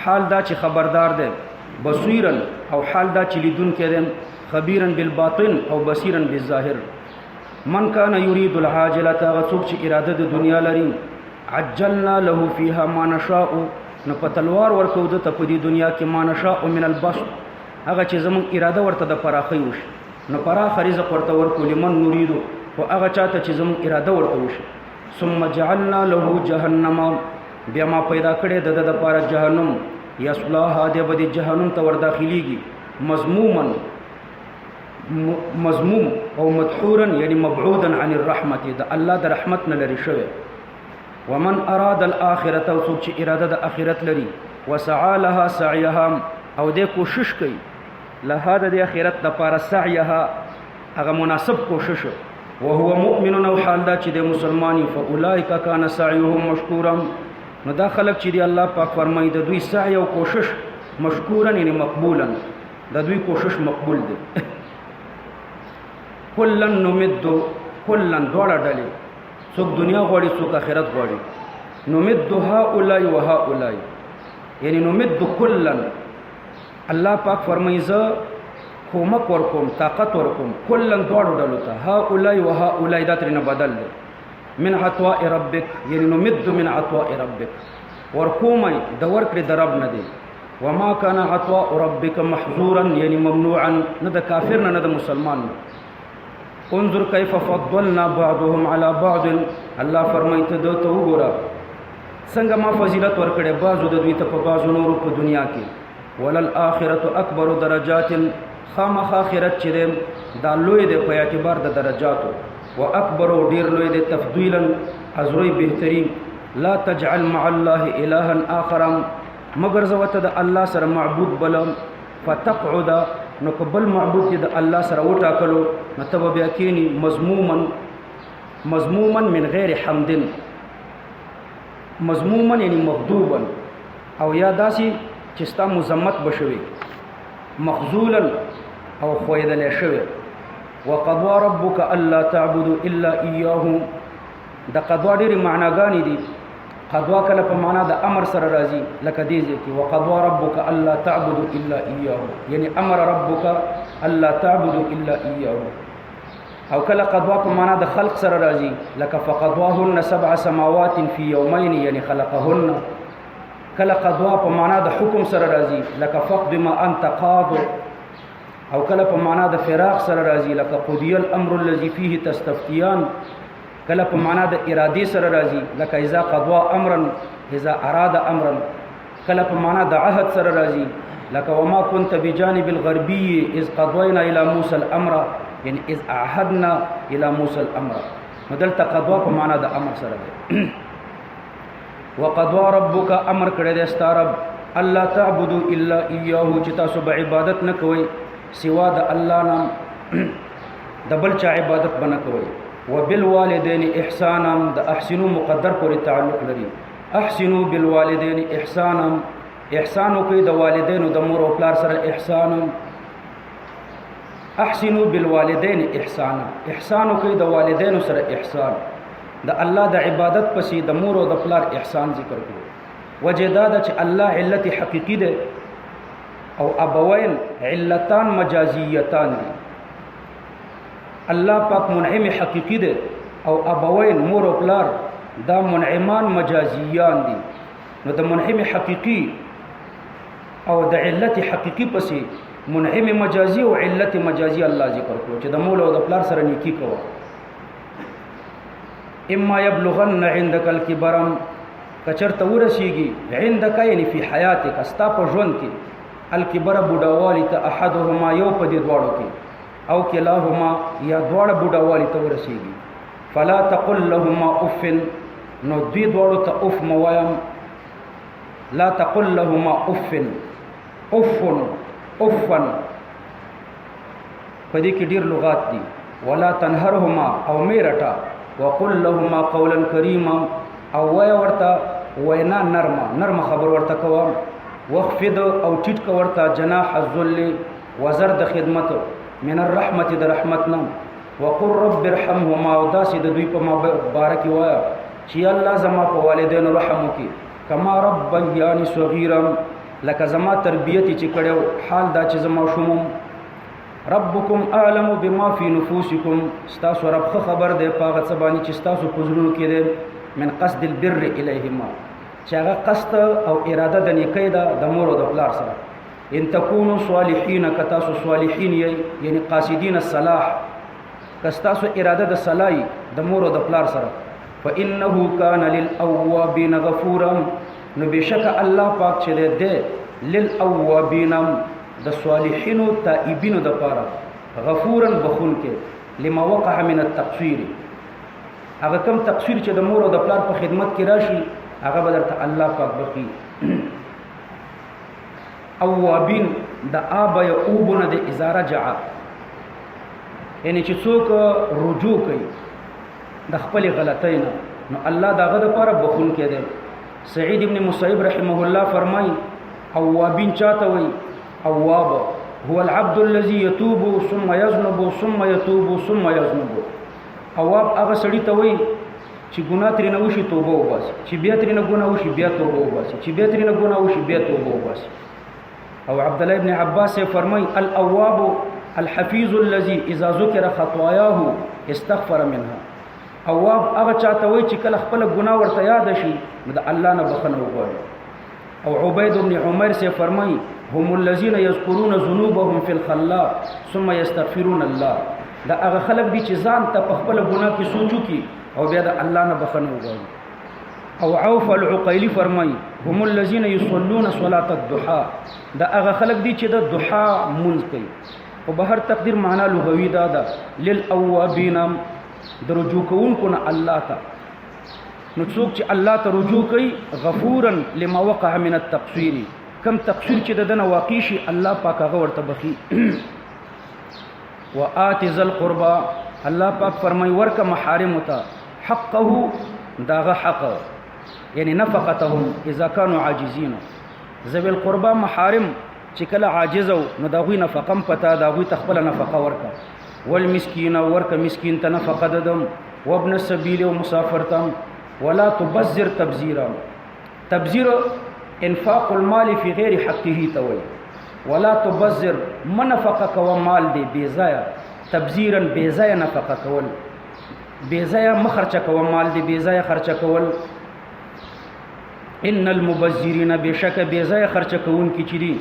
حال دا چې خبردار ده بصیرا او حال دا چې لیدون کړي خبيرا بالباطن او بصیرا بالظاهر من کان یرید العاجله غڅوک چې اراده د دنیا لري عجلنا له فيها ما نشاء نو په تلوار ورکو د ته په دې دنیا کې ما نشاء من البسط هغه چې زمون اراده ورته د پراخي وش نو پراخ رزق ورته ورکو لمن نريدو او هغه چاته چې زمون اراده ورته وش ثم جعلنا له جهنم بیا ما پیدا کړې د لپاره جهنم یصلاها د بده جهنم ته ور داخليږي مذموم او مدحورا یعنی مبعودا عن الرحمه د الله د رحمت نه لري شوی ومن اراد الاخره او څوک چې اراده د اخرت لري وسعى لها سعيها او دې کوشش کوي لها د اخرت د لپاره سعيها هغه مناسب کوشش وهو مؤمن او حال دا چې د مسلمانۍ فاولئک کان سعيهم مشکورا نو دا خلک چې دی الله پاک فرمایي د دوی سعی او کوشش مشکورا یعنی مقبولا د دوی کوشش مقبول دی کلن نمد کلن دواړه ډلې څوک دنیا غواړي څوک آخرت غواړي نمد هؤلاء و هؤلاء یعنی نمد کلن الله پاک فرمایي زه کومک ورکوم طاقت ورکوم کلن دواړو ډلو ته هؤلاء و هؤلاء دا ترېنه بدل دی من عطاء ربک یعنی نمد من عطاء ربک ورکومای د ورکړې د رب نه دی وما كان عطاء ربك محظورا یعنی ممنوعا نه د کافر نه د مسلمان نه انظر کیف فضلنا بعضهم على بعض الله فرمایي ته دوی ته وګوره څنګه ما فضیلت ورکړې بعضو د دوی ته په بعضو نورو په دنیا کې وللآخرة اکبر درجات خامخ آخرت چې دی دا لوی دی په اعتبار د درجاتو و اکبر او ډیر لوی دی تفضیلا ازروی بهترین لا تجعل مع الله الها آخر مگر زوته د الله سره معبود بلم فتقعد نو قبل معبود د الله سره وټاکلو نو تب بیا کینی مذموما من غیر حمد مذموما یعنی مغضوبا او یا داسي چې ستا مذمت بشوي مخذولا او خویدل شوی وقضى ربك الا تعبدوا الا اياه د قضا ډېرې معناګانې دي قضا کله په معنا د امر سره راځي لکه دې کې وقضى ربك الا تعبدوا الا اياه یعنی امر ربك الا تعبدوا الا اياه او کله قضا په معنا د خلق سره راځي لکه فقضاهن 7 سماوات في يومين یعنی خلقهن کله قضا په معنا د حکم سره راځي لکه فقد ما انت قاض او کله په معنا د فراق سره راځي لکه قضي الامر الذي فيه تستفتيان کله په معنا د ارادي سره راځي لکه اذا قضى امرا اذا اراد امرا کله په معنا د عهد سره راځي لکه وما كنت بجانب الغربي اذ قضينا الى موسى الامر یعنی اذ عهدنا الى موسى الامر مدلته قضا په معنا د امر سره دی وقضى ربك امر کړی دی ستارب الله تعبدوا الا اياه چې تاسو به عبادت نه کوئ سوا د الله نام د بل چا عبادت بنه کوئ وبالوالدین احسانا د احسنوا مقدر پورې تعلق لري احسنوا بالوالدین احسانا احسان کوي د والدینو د مور او پلار سره احسان احسنوا بالوالدین احسانا احسان کوي د والدینو سره احسان د الله د عبادت پسې د مور او د پلار احسان ذکر کوي وجداد چې الله علت حقيقي ده او ابوین علتان مجازیتان دي الله پاک منعم حقيقي ده او ابوین مور او پلار دا منعمان مجازیان دي نو د منعم حقيقي او د علت حقيقي پسې منعم مجازي او علت مجازي الله ذکر کوي چې د مور او د پلار سره نیکی کوي اما يبلغن عندك الكبر کچرته ورسیږي عندك یعنی فی حیاتک استا په ژوند کې الکبر بوډاوالی ته احدهما یو په دې دواړو کې او کلاهما یا دواړه بوډاوالی ته ورسیږي فلا تقل لهما اف نو دوی دواړو ته اف موایم لا تقل لهما اف افن افن په دې کې ډیر لغات دي ولا تنهرهما او میرټا وقل لهما قولا کریما او ویا ورته وینا نرم خبر ورته کوم وخفض او ټیټ کا ورته جناح الذل وزر د خدمت من الرحمت د رحمتنا وقل رب ارحمهما او داسې د دوی په مبارک وایا چې الله زما په والدینو رحم وکي کما ربیانی صغیرا لکه زما تربیت چې کړو حال دا چې زما شوم ربکم اعلم بما فی نفوسکم استاسو رب خبر دی پاغه سبانی چې استاسو پزړو کې دی من قصد البر الیهما چې هغه قصد او اراده د نیکی ده د مور او د پلار سره ان تکونوا صالحین کتاسو صالحین یعنی قاصدین الصلاح کستاسو اراده د صلاح د مور او د پلار سره فانه کان للاوابین غفورا نو بشک الله پاک چې ده للاوابین د صالحینو تائبینو د پاره غفورا بخون کې لما وقع من التقصير هغه کم تقصیر چې د مور او د پلار په خدمت کې راشي هغه بدرته الله پاک بخي اوابین د اب یعوبونه د اذا رجع یعنی چې څوک رجوع کوي د خپل غلطینا نو الله داغه د پاره بخون کې ده سعید ابن مصیب رحمه الله فرمای اوابین چاته وای اواب هو العبد الذي يتوب ثم يذنب ثم يتوب ثم يذنب. اواب هغه سړی ته وایي چې ګناه ترې نه وشي توبه وباسي، چې بیا ترې نه ګناه وشي بیا توبه وباسي، چې بیا ترې نه ګناه وشي بیا توبه وباسي. او عبد الله ابن عباس فرمای الاواب الحفيظ الذي اذا ذكر خطاياه استغفر منها. اواب هغه چاته وایي چې کله خپل ګناه ورته یاد شي نو د الله نه بخښنه وغواړي. او عبید بن عمر سے فرمای هم الذين يذكرون ذنوبهم في الخلاء ثم يستغفرون الله. دا هغه خلک دي چې ځان ته په خپل ګناه کې سوچو کی او بیا د الله نه بخښنه وغواړي. او عوف العقیلی فرمای هم الذين يصلون صلاه الضحى. دا هغه خلک دي چې د ضحى منځ کوي. او بهر تقدیر معنا لغوي دا ده للاوابین، د رجوع کوونکو نه الله ته. نو څوک چې الله ته رجوع کوي غفورا لما وقع من التقصير، کم تقصیر چې دنه واقع شي الله پاک هغه ورته بخي. وآت ذل قربا، الله پاک فرمای ورکه محارم ته حقه، داغه حق یعنی نفقتهم اذا كانوا عاجزين. ذوی القربا محارم چې کله عاجز نو داغوی نفقم پتا داغوی تخپل نفقه ورکه. والمسکین ورکه مسکین ته نفقه ددم. وابن السبيل ومسافر تم. ولا تبذر تبذيرا، تبذير انفاق المال في غير حقه توي. ولا تبذر منفقه کوا مال دی بیزایا، تبذيرا بیزایا نفقه کول، بیزایا مخرچه کوا مال دی بیزایا خرچه کول. ان المبذرین بشک بیزایا خرچه کون کی چری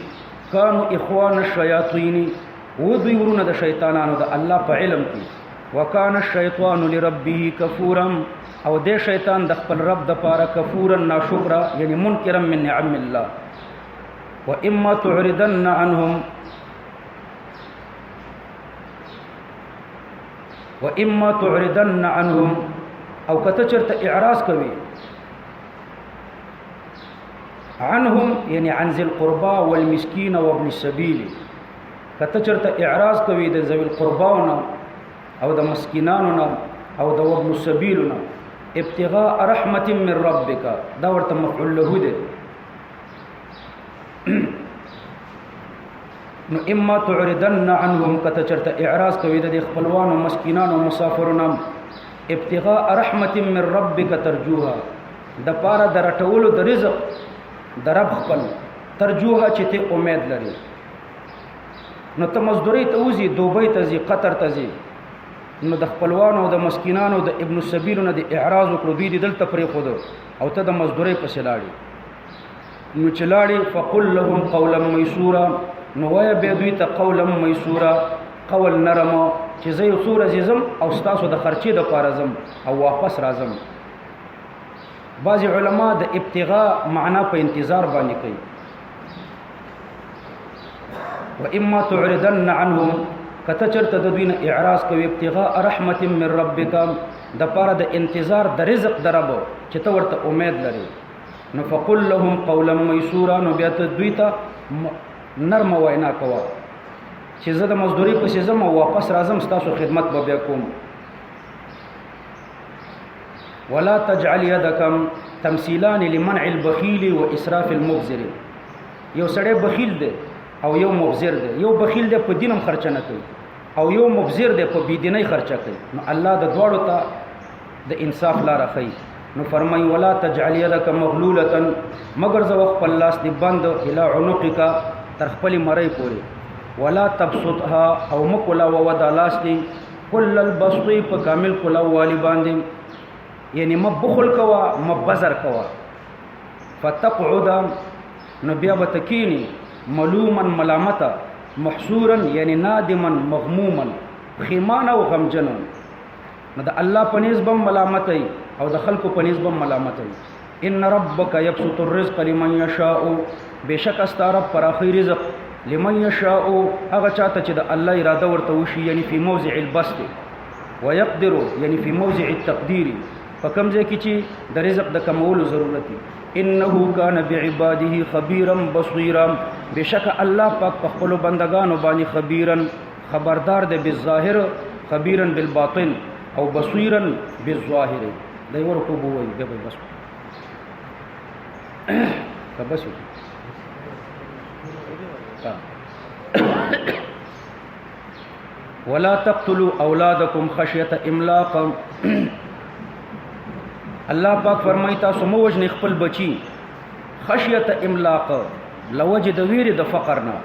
کانوا اخوان الشیاطین، و دوی ورونه د شیطانانو د الله په علم کې. وکانه الشیطان لربه کفورا، او دې شیطان د خپل رب د پاره کفورا ناشکر یعنی منکرا من نعم الله. واما تعرضن عنهم، واما تعرضن عنهم، او کته چرته اعراض کوي عنهم یعنی عن ذی القربى والمسکین وابن السبیل، کته چرته اعراض کوي د ذوی القرباونه او د مسکینانو او د وابن السبیلونه ابتغاء رحمت من ربک، دا ورته مفعول له ده. نو اما تعرضن عنهم، کته چرته اعراض کوي د خپلوانو مسکینانو مسافرونو ابتغاء رحمت من ربک ترجوها، د پاره درټولو د رزق د رب خپل ترجوها چې ته امید لري. نو ته مزدوری ته وزي، دوبۍ ته ځي، قطر ته ځي، نو د خپلوانو د مسکینانو د ابن السبیلونو د اعراض وکړو، دوی دلته پرې خود او ته د مزدوری پسې لاړې. نو چې لاړې فقل لهم قولا میسورا، نو وایه بیا دوی ته قولا میسورا، قول نرم چې زه یو څو ورځې ځم او ستاسو د خرچې دپاره ځم او واپس راځم. بعض علما د ابتغاء معنا په انتظار باندې کوي. و اما تعرضن عنهم، کته چرته د دوی نه اعراض کوي ابتغاء رحمت من ربک، د پاره د انتظار د رزق درب چې ته ورته امید لري. نو فقل لهم قولا میسورا، نو بیا ته دوی ته نرم وینا کوه چې زه د مزدوري پسې ځم او واپس راځم، ستاسو خدمت به بیا کوم. ولا تجعل يدك تمثيلان لمنع البخيل واسراف المبذر. یو سړی بخیل دی او یو مبذر دی. یو بخیل دی په دینم خرچه نه کوي او یو مبذر دی په بيدینۍ خرچه کوي. نو الله د دواړو ته د انصاف لاره ښیي. نو فرمای ولا تجعل يدك مغلوله، مگر زه خپل لاس دی بند الى عنقك، تر خپل مړی پورې. ولا تبسطها، او مکلا وودا لاس دی کل البسط، په کامل کلا والی باندې، یعنی مبخل کوا مبذر کوا. فتقعد، نو بیا بتکینی ملوما ملامتا، محصورا یعنی نادما مغموما، خیمان او غمجنا. نو د الله په نسبت ملامتای او د خلکو په نسبت ملامتای. ان ربک یبسط الرزق لمن یشاء، بشک استرب پر اخی رزق لمن یشاء، هغه چاته چې د الله اراده ورته وشي، یعنی فی موضع البسط، ويقدر یعنی فی موضع التقدیر، فکم ځای کې چې د رزق د کمولو ضرورت دی. انه کان بعباده خبیرا بصیرا، بشک الله پاک په خپل بندگانو باندې خبیرا خبردار دی، بالظاهر خبیرا بالباطن او بصیرا بالظاهر. دا یو ورکو بووي به بس بس ولا تقتلوا اولادکم خشیه املاق. الله پاک فرمایي تاسو مو وجنه خپل بچي خشیه املاق لوجه د ویری د فقر نه.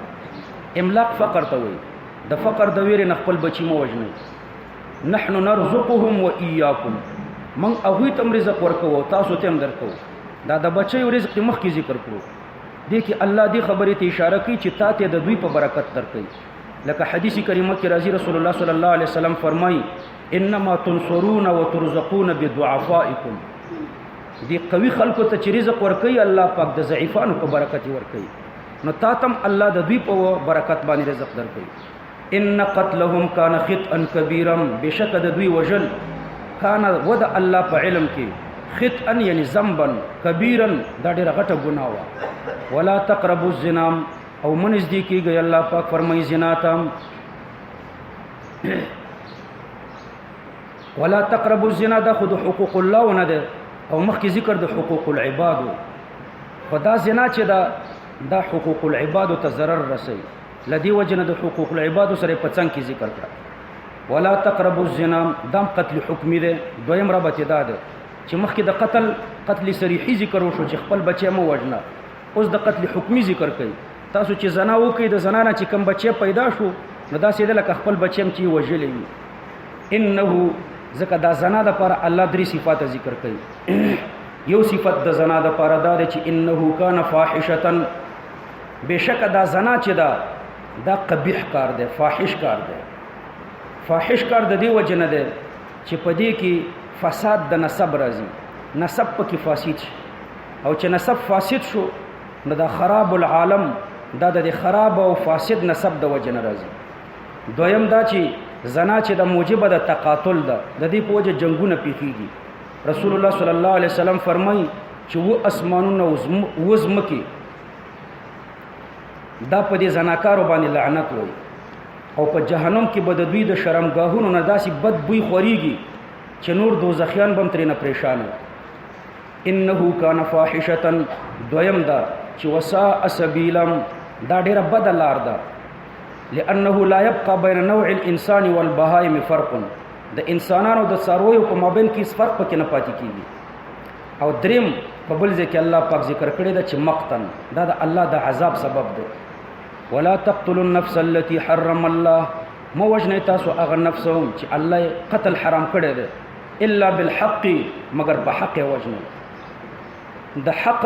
املاق فقر ته وي، د فقر د ویری نه خپل بچي مو وجنه. نحن نرزقهم واياكم، من هغوی ته رزق ورکو تاسو ته هم درکو. دا د بچیو رزق مخکې ذکر کړو. دې کې الله دې خبرې ته اشاره کوي چې تا ته د دوی په برکت درکوي. لکه حدیث کریمه کې راځي رسول الله صلی الله علیه وسلم فرمایي انما تنصرون وترزقون بضعفائكم. دې قوي خلکو ته چې رزق ورکوي الله پاک د ضعیفانو په برکت ورکوي، نو تا تم الله د دوی په برکت باندې رزق درکوي. ان قتلهم كان خطئا كبيرا، بشک د دوی وجل کان ود الله په علم کې خطئا یعنی ذنبا کبیرا دا ډیره غټه ګناه وه. ولا تقربوا الزنا، او منځدې کېږي الله پاک فرمایي زنا ته. ولا تقربوا الزنا دا خود حقوق الله نه ده، او مخکې ذکر د حقوق العباد. خدا زنا چې دا حقوق العباد ته ضرر رسي، لدی وجنه د حقوق العباد سره په څنګ کې ذکر کړه. ولا تقربوا الزنا دم قتل حکمی ده. دویم ربط دا ده چې مخکې د قتل صریحي ذکر وشو چې خپل بچی مو وژنه، اوس د قتل حکمی ذکر کوي. تاسو چې زنا وکړئ د زنا نه چې کوم بچی پیدا شو نو داسې ده لکه خپل بچی هم چې وژلی وي. انه ځکه دا زنا دپاره الله درې صفات ذکر کوي. یو صفت د زنا دپاره دا دی چې انه کان فاحشة، بېشکه دا زنا چې دا قبیح کار دی، فاحش کار دی. فاحش کار د دې وجه نه دی چې په دې کې فساد د نسب راځي، نسب پکې فاسد شي، او چې نسب فاسد شو نو دا خراب العالم دا د خراب او فاسد نسب د وجه نه راځي. دویم دا چې زنا چې د موجبه د تقاتل ده، د دې په وجه جنگونه پیښیږي. رسول الله صلی الله علیه وسلم فرمایي چې و اسمانونه وزمکي دا په دې زناکارو باندې لعنت وایي، او په جهنم کې به د دوی د شرمګاهونو نه داسې بد بوی خوريږي چې نور دوزخیان به هم ترېنه پریشان وي. انه کان فاحشة، دویم دا چې وساء سبیلا دا ډیره بده لار ده. لانه لا يبقى بين نوع الانسان والبهائم فرق، د انسانانو د څارویو په مابین کې فرق پکې نه پاتې کیږي. او دریم په بل ځای کې الله پاک ذکر کړی ده چې مقتن دا د الله د عذاب سبب ده. ولا تقتلوا النفس التي حرم الله، مو وجنه تاسو هغه نفس هم چې الله قتل حرام کړی ده الا بالحق، مگر په حق وجنه. د حق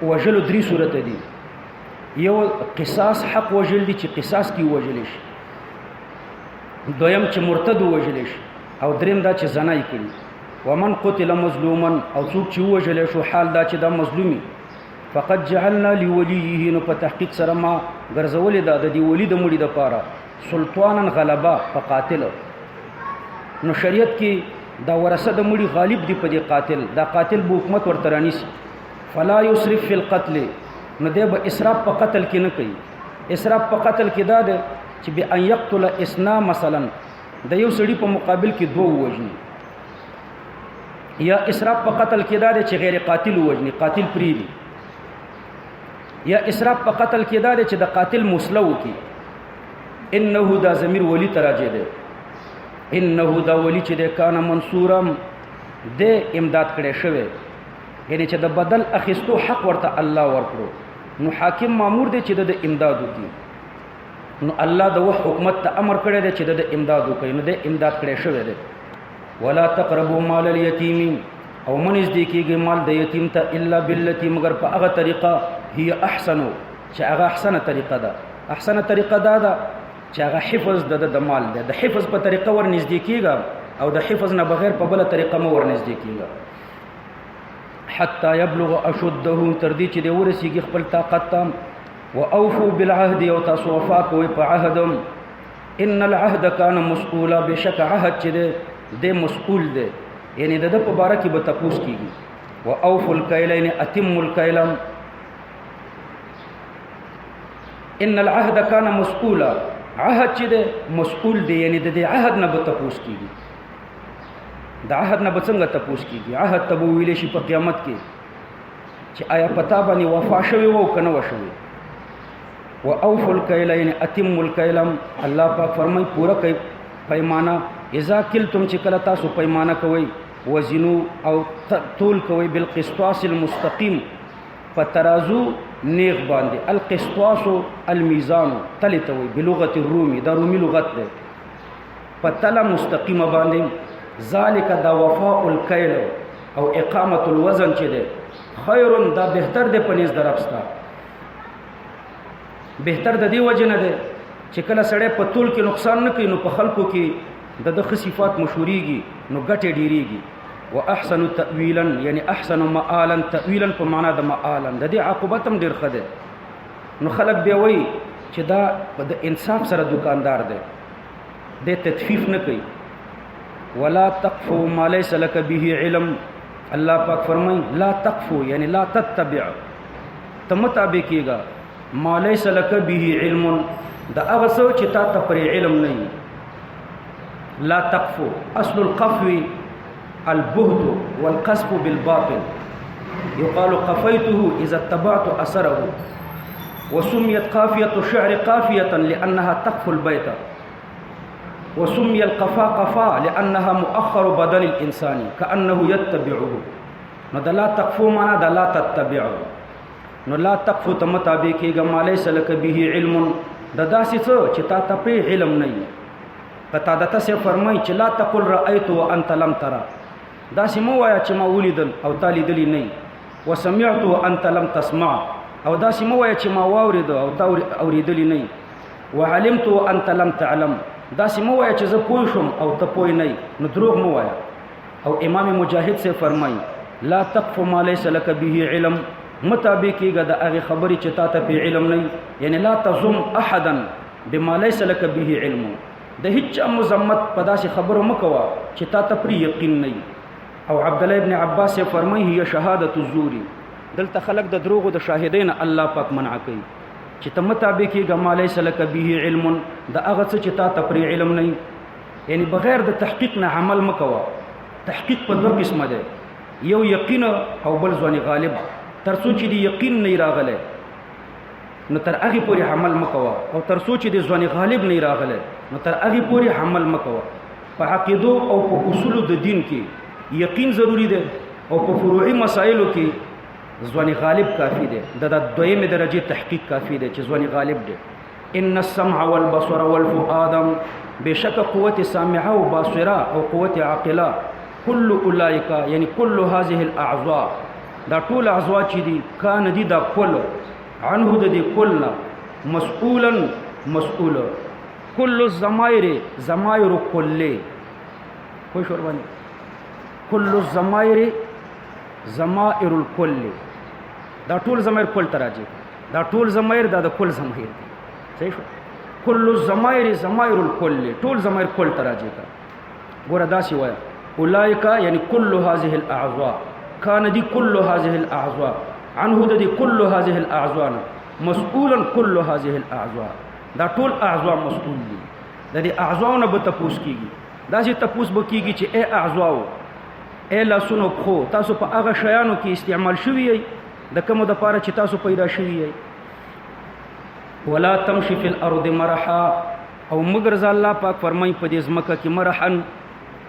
وجلو درې صورت دي. یو قصاص حق وجل دي چې قصاص کی وجل شي، دویم چې مرتد وجل شي، او دریم دا چې زنا یې کړي. ومن قتل مظلوما، او څوک چې وجل شو حال دا چې دا مظلومي، فقد جعلنا لوليه، نو په تحقیق سره ما ګرځولې دا د دې ولی د مړي د پاره سلطانا غلبا په قاتل. نو شریعت کې دا ورثه د مړي غالب دی په دې قاتل، دا قاتل به حکومت ورته رانیسي. فلا يسرف في القتل، نو دی به اسراف په قتل کې نه کوي. اسراف په قتل کې دا ده چې به ان يقتل اثنا، مثلا د یو سړي په مقابل کې دوه وژني. یا اسراف په قتل کې دا ده چې غیر قاتل وژني، قاتل پریدي. یا اسراف په قتل کې دا ده چې د قاتل مسله وکي. انه دا ضمیر ولی تراجه ده. انه دا ولی چې ده کان منصورم ده امداد کړي شوی، یعنی چې د بدل اخیستو حق ورته الله ورکړو، نو حاکم مامور دی چې د امداد وکړي. نو الله د وحي حکومت ته امر کړی دی چې د امداد وکړي، نو د امداد کړی شوی دی. ولا تقربوا مال اليتيم، او منځ دی کېږي مال د یتیم ته الا بالتي، مگر په هغه طریقه هي احسنو چې هغه احسنه طریقه ده. احسنه طریقه دا ده چې هغه حفظ د مال ده. د حفظ په طریقه ورنږدې کېږي، او د حفظ نه بغیر په بله طریقه مو ورنږدې کېږي. حتى يبلغ اشده، تر دې چې د ورسیږي خپل طاقت ته. واوفوا بالعهد، او تاسو وفا کوئ په عهد. ان العهد كان مسؤولا، بشک عهد چې د مسؤول دی، یعنی د په باره کې به تپوس کیږي. واوفوا الكيل، یعنی اتموا الكيل. ان العهد كان مسؤولا، عهد چې د مسؤول دی، یعنی د عهد نه به تپوس کیږي. د عهد نه به څنګه تپوس کیږي؟ عهد ته به ویلی شي په قیامت کې چې آیا پتا باندې وفا شوی وو که نه و شوی. واوفوا الكيل، یعنی اتموا الكيل، الله پاک فرمایي پوره کوي پیمانه اذا کلتم چې کله تاسو پیمانه کوئ وزنو او طول کوئ بالقسطاس المستقیم په ترازو نیغ باندې القسطاس المیزان تلی ته وایي بلغت الرومي دا رومي لغت دی په تله مستقیمه باندې ذالک دا وفاء الکیل او اقامت الوزن چې دی خیر دا بهتر دی په نزد د رب ستا بهتر د دې وجه نه دی چې کله سړی په طول کې نقصان نه کوي نو په خلکو کې د ښه صفات مشهورېږي نو ګټې ډېرېږي واحسن تأویلا یعنی احسن مآلا تأویلا په معنا د مآلا د دې عاقبت هم ډېر ښه دی نو خلک بیا وایي چې دا د انصاف سره دکاندار دی د تطفیف نه کوي ولا تقفو ما ليس لك به علم الله پاک فرمایي لا تقفو یعنی لا تتبع ته متابع کېږه ما ليس لك به علم دا هغه څه چې تا ته پرې علم نه وي لا تقفو اصل القفو البهت والقصف بالباطل يقال قفيته إذا اتبعت أثره وسميت قافية الشعر قافية لأنها تقف البيت وسمي القفا قفا لأنها مؤخر بدن الإنسان كأنه يتبعه نو لا تقفو معنا دا لا تتبعه نو لا تقفو تمتابع کېږه ما ليس لك به علم دا داسې څه چې تا ته پرې علم نه وي قتادة سے فرمایي چې لا تقل رأيت وأنت لم ترى داسې مه وایه چې ما ولیدل او تا لیدلی نه وسمعت وانت لم تسمع او داسې مه وایه چې ما واورېد او تا اورېدلی نه وعلمت وانت لم تعلم داسې مه وایه چې زه پوه شم او ته پوه نه نو دروغ مه وایه او امام مجاهد سے فرمایي لا تقف ما ليس لك به علم متابع کېږه د هغې خبرې چې تا ته پې علم نه یعنی لا تظم احدا بما ليس لك به علم د هیڅ چا مذمت په داسې خبرو مه کوه چې تا ته پرې یقین نه او عبدالله ابن عباس فرمایي هي شهادت الزور دلته خلک د دروغو د شاهدین الله پاک منع کوي چې ته متابع کېږه ما ليس لك به علم د هغه څه چې تا ته پرې علم نه یعنی بغیر د تحقیق نه عمل مه کوه تحقیق په دوه قسمه دی یو یقین او بل ځواني غالب تر څو چې د یقین نه راغلی نو تر هغې پورې عمل مه کوه او تر څو چې د ځواني غالب نه راغلی نو تر هغې پورې عمل مه کوه په عقیدو او په اصولو د دین کې یقین ضروری دی او په فروعي مسائلو کې ځواني غالب کافی دی د دویمې درجې تحقیق کافی دی چې ځواني غالب دی ان السمع والبصر والفؤاد بشک قوت سامعه او باصره او قوت عاقله كل اولئک یعنی كل هذه الاعضاء دا ټول اعضاء چې دي کان دي دا کل عنه د دې کلنا مسؤول كل الضمائر ضمائر كله کوئی شور باندې كل الضمائر ضمائر الكل دا ټول ضمائر کل تراجي دا ټول ضمائر دا د کل ضمائر دي صحیح شو كل الضمائر ضمائر الكل ټول ضمائر کل تراجي کا ګوره داسې وایه اولئک یعنی كل هذه الاعضاء کان دي كل هذه الاعضاء عنه د دې كل هذه الاعضاء مسؤولا كل هذه الاعضاء دا ټول اعضاء مسؤول دي د دې اعضاء نه به تپوس کیږي دا چې تپوس به کیږي چې اے اعضاء اے لاسونو خو تاسو په هغه شیانو کې استعمال شوي یې د کومو دپاره چې تاسو پیدا شوي یې ولا تمشي فی الارض مرحا او مګرځه الله پاک فرمایي په دې ځمکه کې مرحن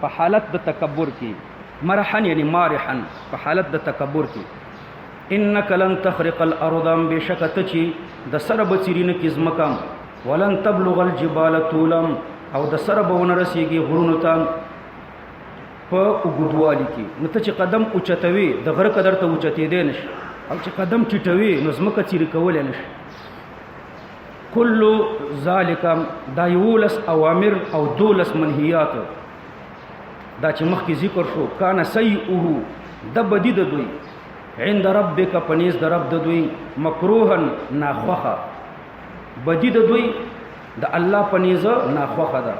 په حالت د تکبر کې مرحن یعنی مارحن په حالت د تکبر کې انک لن تخرق الارض بشک ته چې د سره به څیرینه کې ځمکه ولن تبلغ الجبال طولا او د سره به ونه رسیږي غرونو ته په اوږدوالي کې نو ته چې قدم اوچتوي د غره قدر ته اوچتېدی نشي او چې قدم ټیټوي نو ځمکه څیرې کولی نشي کل ذالک دا 11 اوامر او 12 منهیات دا چې مخکې ذکر شو کان سیئه د بدی د دوی عند ربک پنیز د رب د دوی مکروها ناخوخه بدی د دوی د الله پنیز ناخوخه ده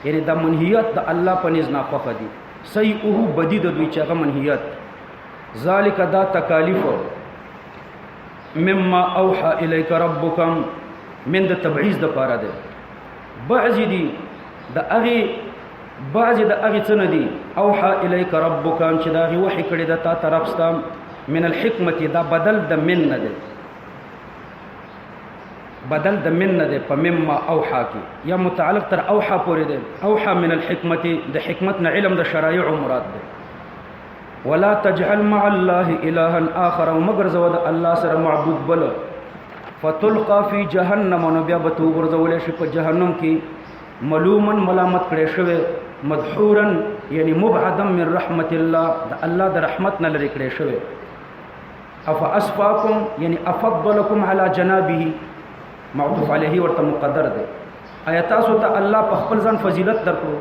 یعنی د منهیات د الله پنیز ناخوخه دي سیئه بدی د دوی چې هغه منهیات ذالک دا تکالیف مما اوحى الیک ربک من د تبعیض د پاره ده بعضی دي د هغه بعضی د هغه څه نه دي اوحى الیک ربک چې دا هغه وحی کړی د تا طرف ستا من الحکمت دا بدل د من نه ده بدل د من نه دی په مما اوحا کې یا متعلق تر اوحا پورې دی. اوحا من الحکمت، د حکمت نه علم د شرایع مراد دی. ولا تجعل مع الله الها آخر، مگر زو د الله سره معبود بل، فتلقى في جهنم، نو بیا به تو ورزول شي په جهنم کې ملوما ملامت کړي شوی، مدحورا یعنی مبعدا من رحمت الله، د الله د رحمت نه لري کړي شوی. افاسفاکم یعنی افضلکم علی جنابه، معطوف علیه ورته مقدر دی. آیا تاسو ته الله په خپل ځان فضیلت درکړو،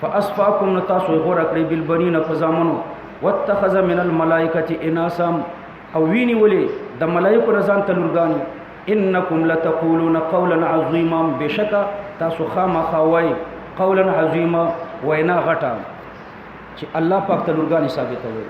فاسفاکم نو تاسو غوړه کړی بالبنین په زامنو، واتخذ من الملائکه اناسا، او ویني ولي د ملائکو رضان ته لورګانی. انکم لتقولون قولا عظیما، بشکا تاسو خامخا وای قولا عظیما، وینا غټه چې الله پاک ته لورګانی ثابتوي.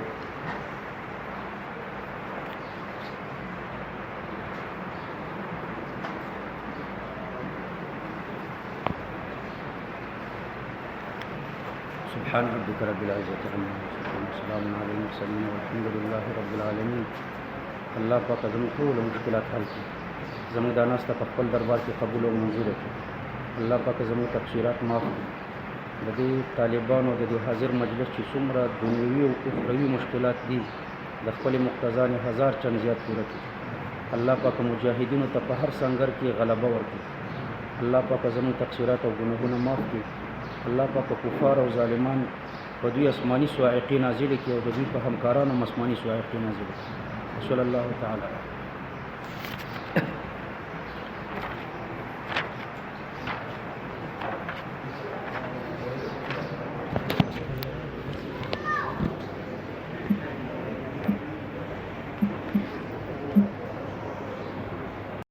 سبحان ربك رب العزة عما يصفون وسلام على المرسلين والحمد لله رب العالمين. الله پاک زموږ ټول مشکلات حل کړي، زموږ دا ناسته په خپل دربار کې قبول او منظور کړي. الله پاک زموږ تقصیرات معاف کړي. د دې طالبانو د دې حاضر مجلس چې څومره دنیوي او اخروي مشکلات دي د خپل مقتضا نه هزار چند زیات پوره کړي. الله پاک مجاهدینو ته په هر سنگر کې غلبه ورکړي. الله پاک زموږ تقصیرات او ګناهونه معاف کړي. الله پاک کفار او ظالمان په دوی اسماني صاعقې نازل کړي او د دوی په همکارانو اسماني صاعقې نازل کړي. صلی الله تعالی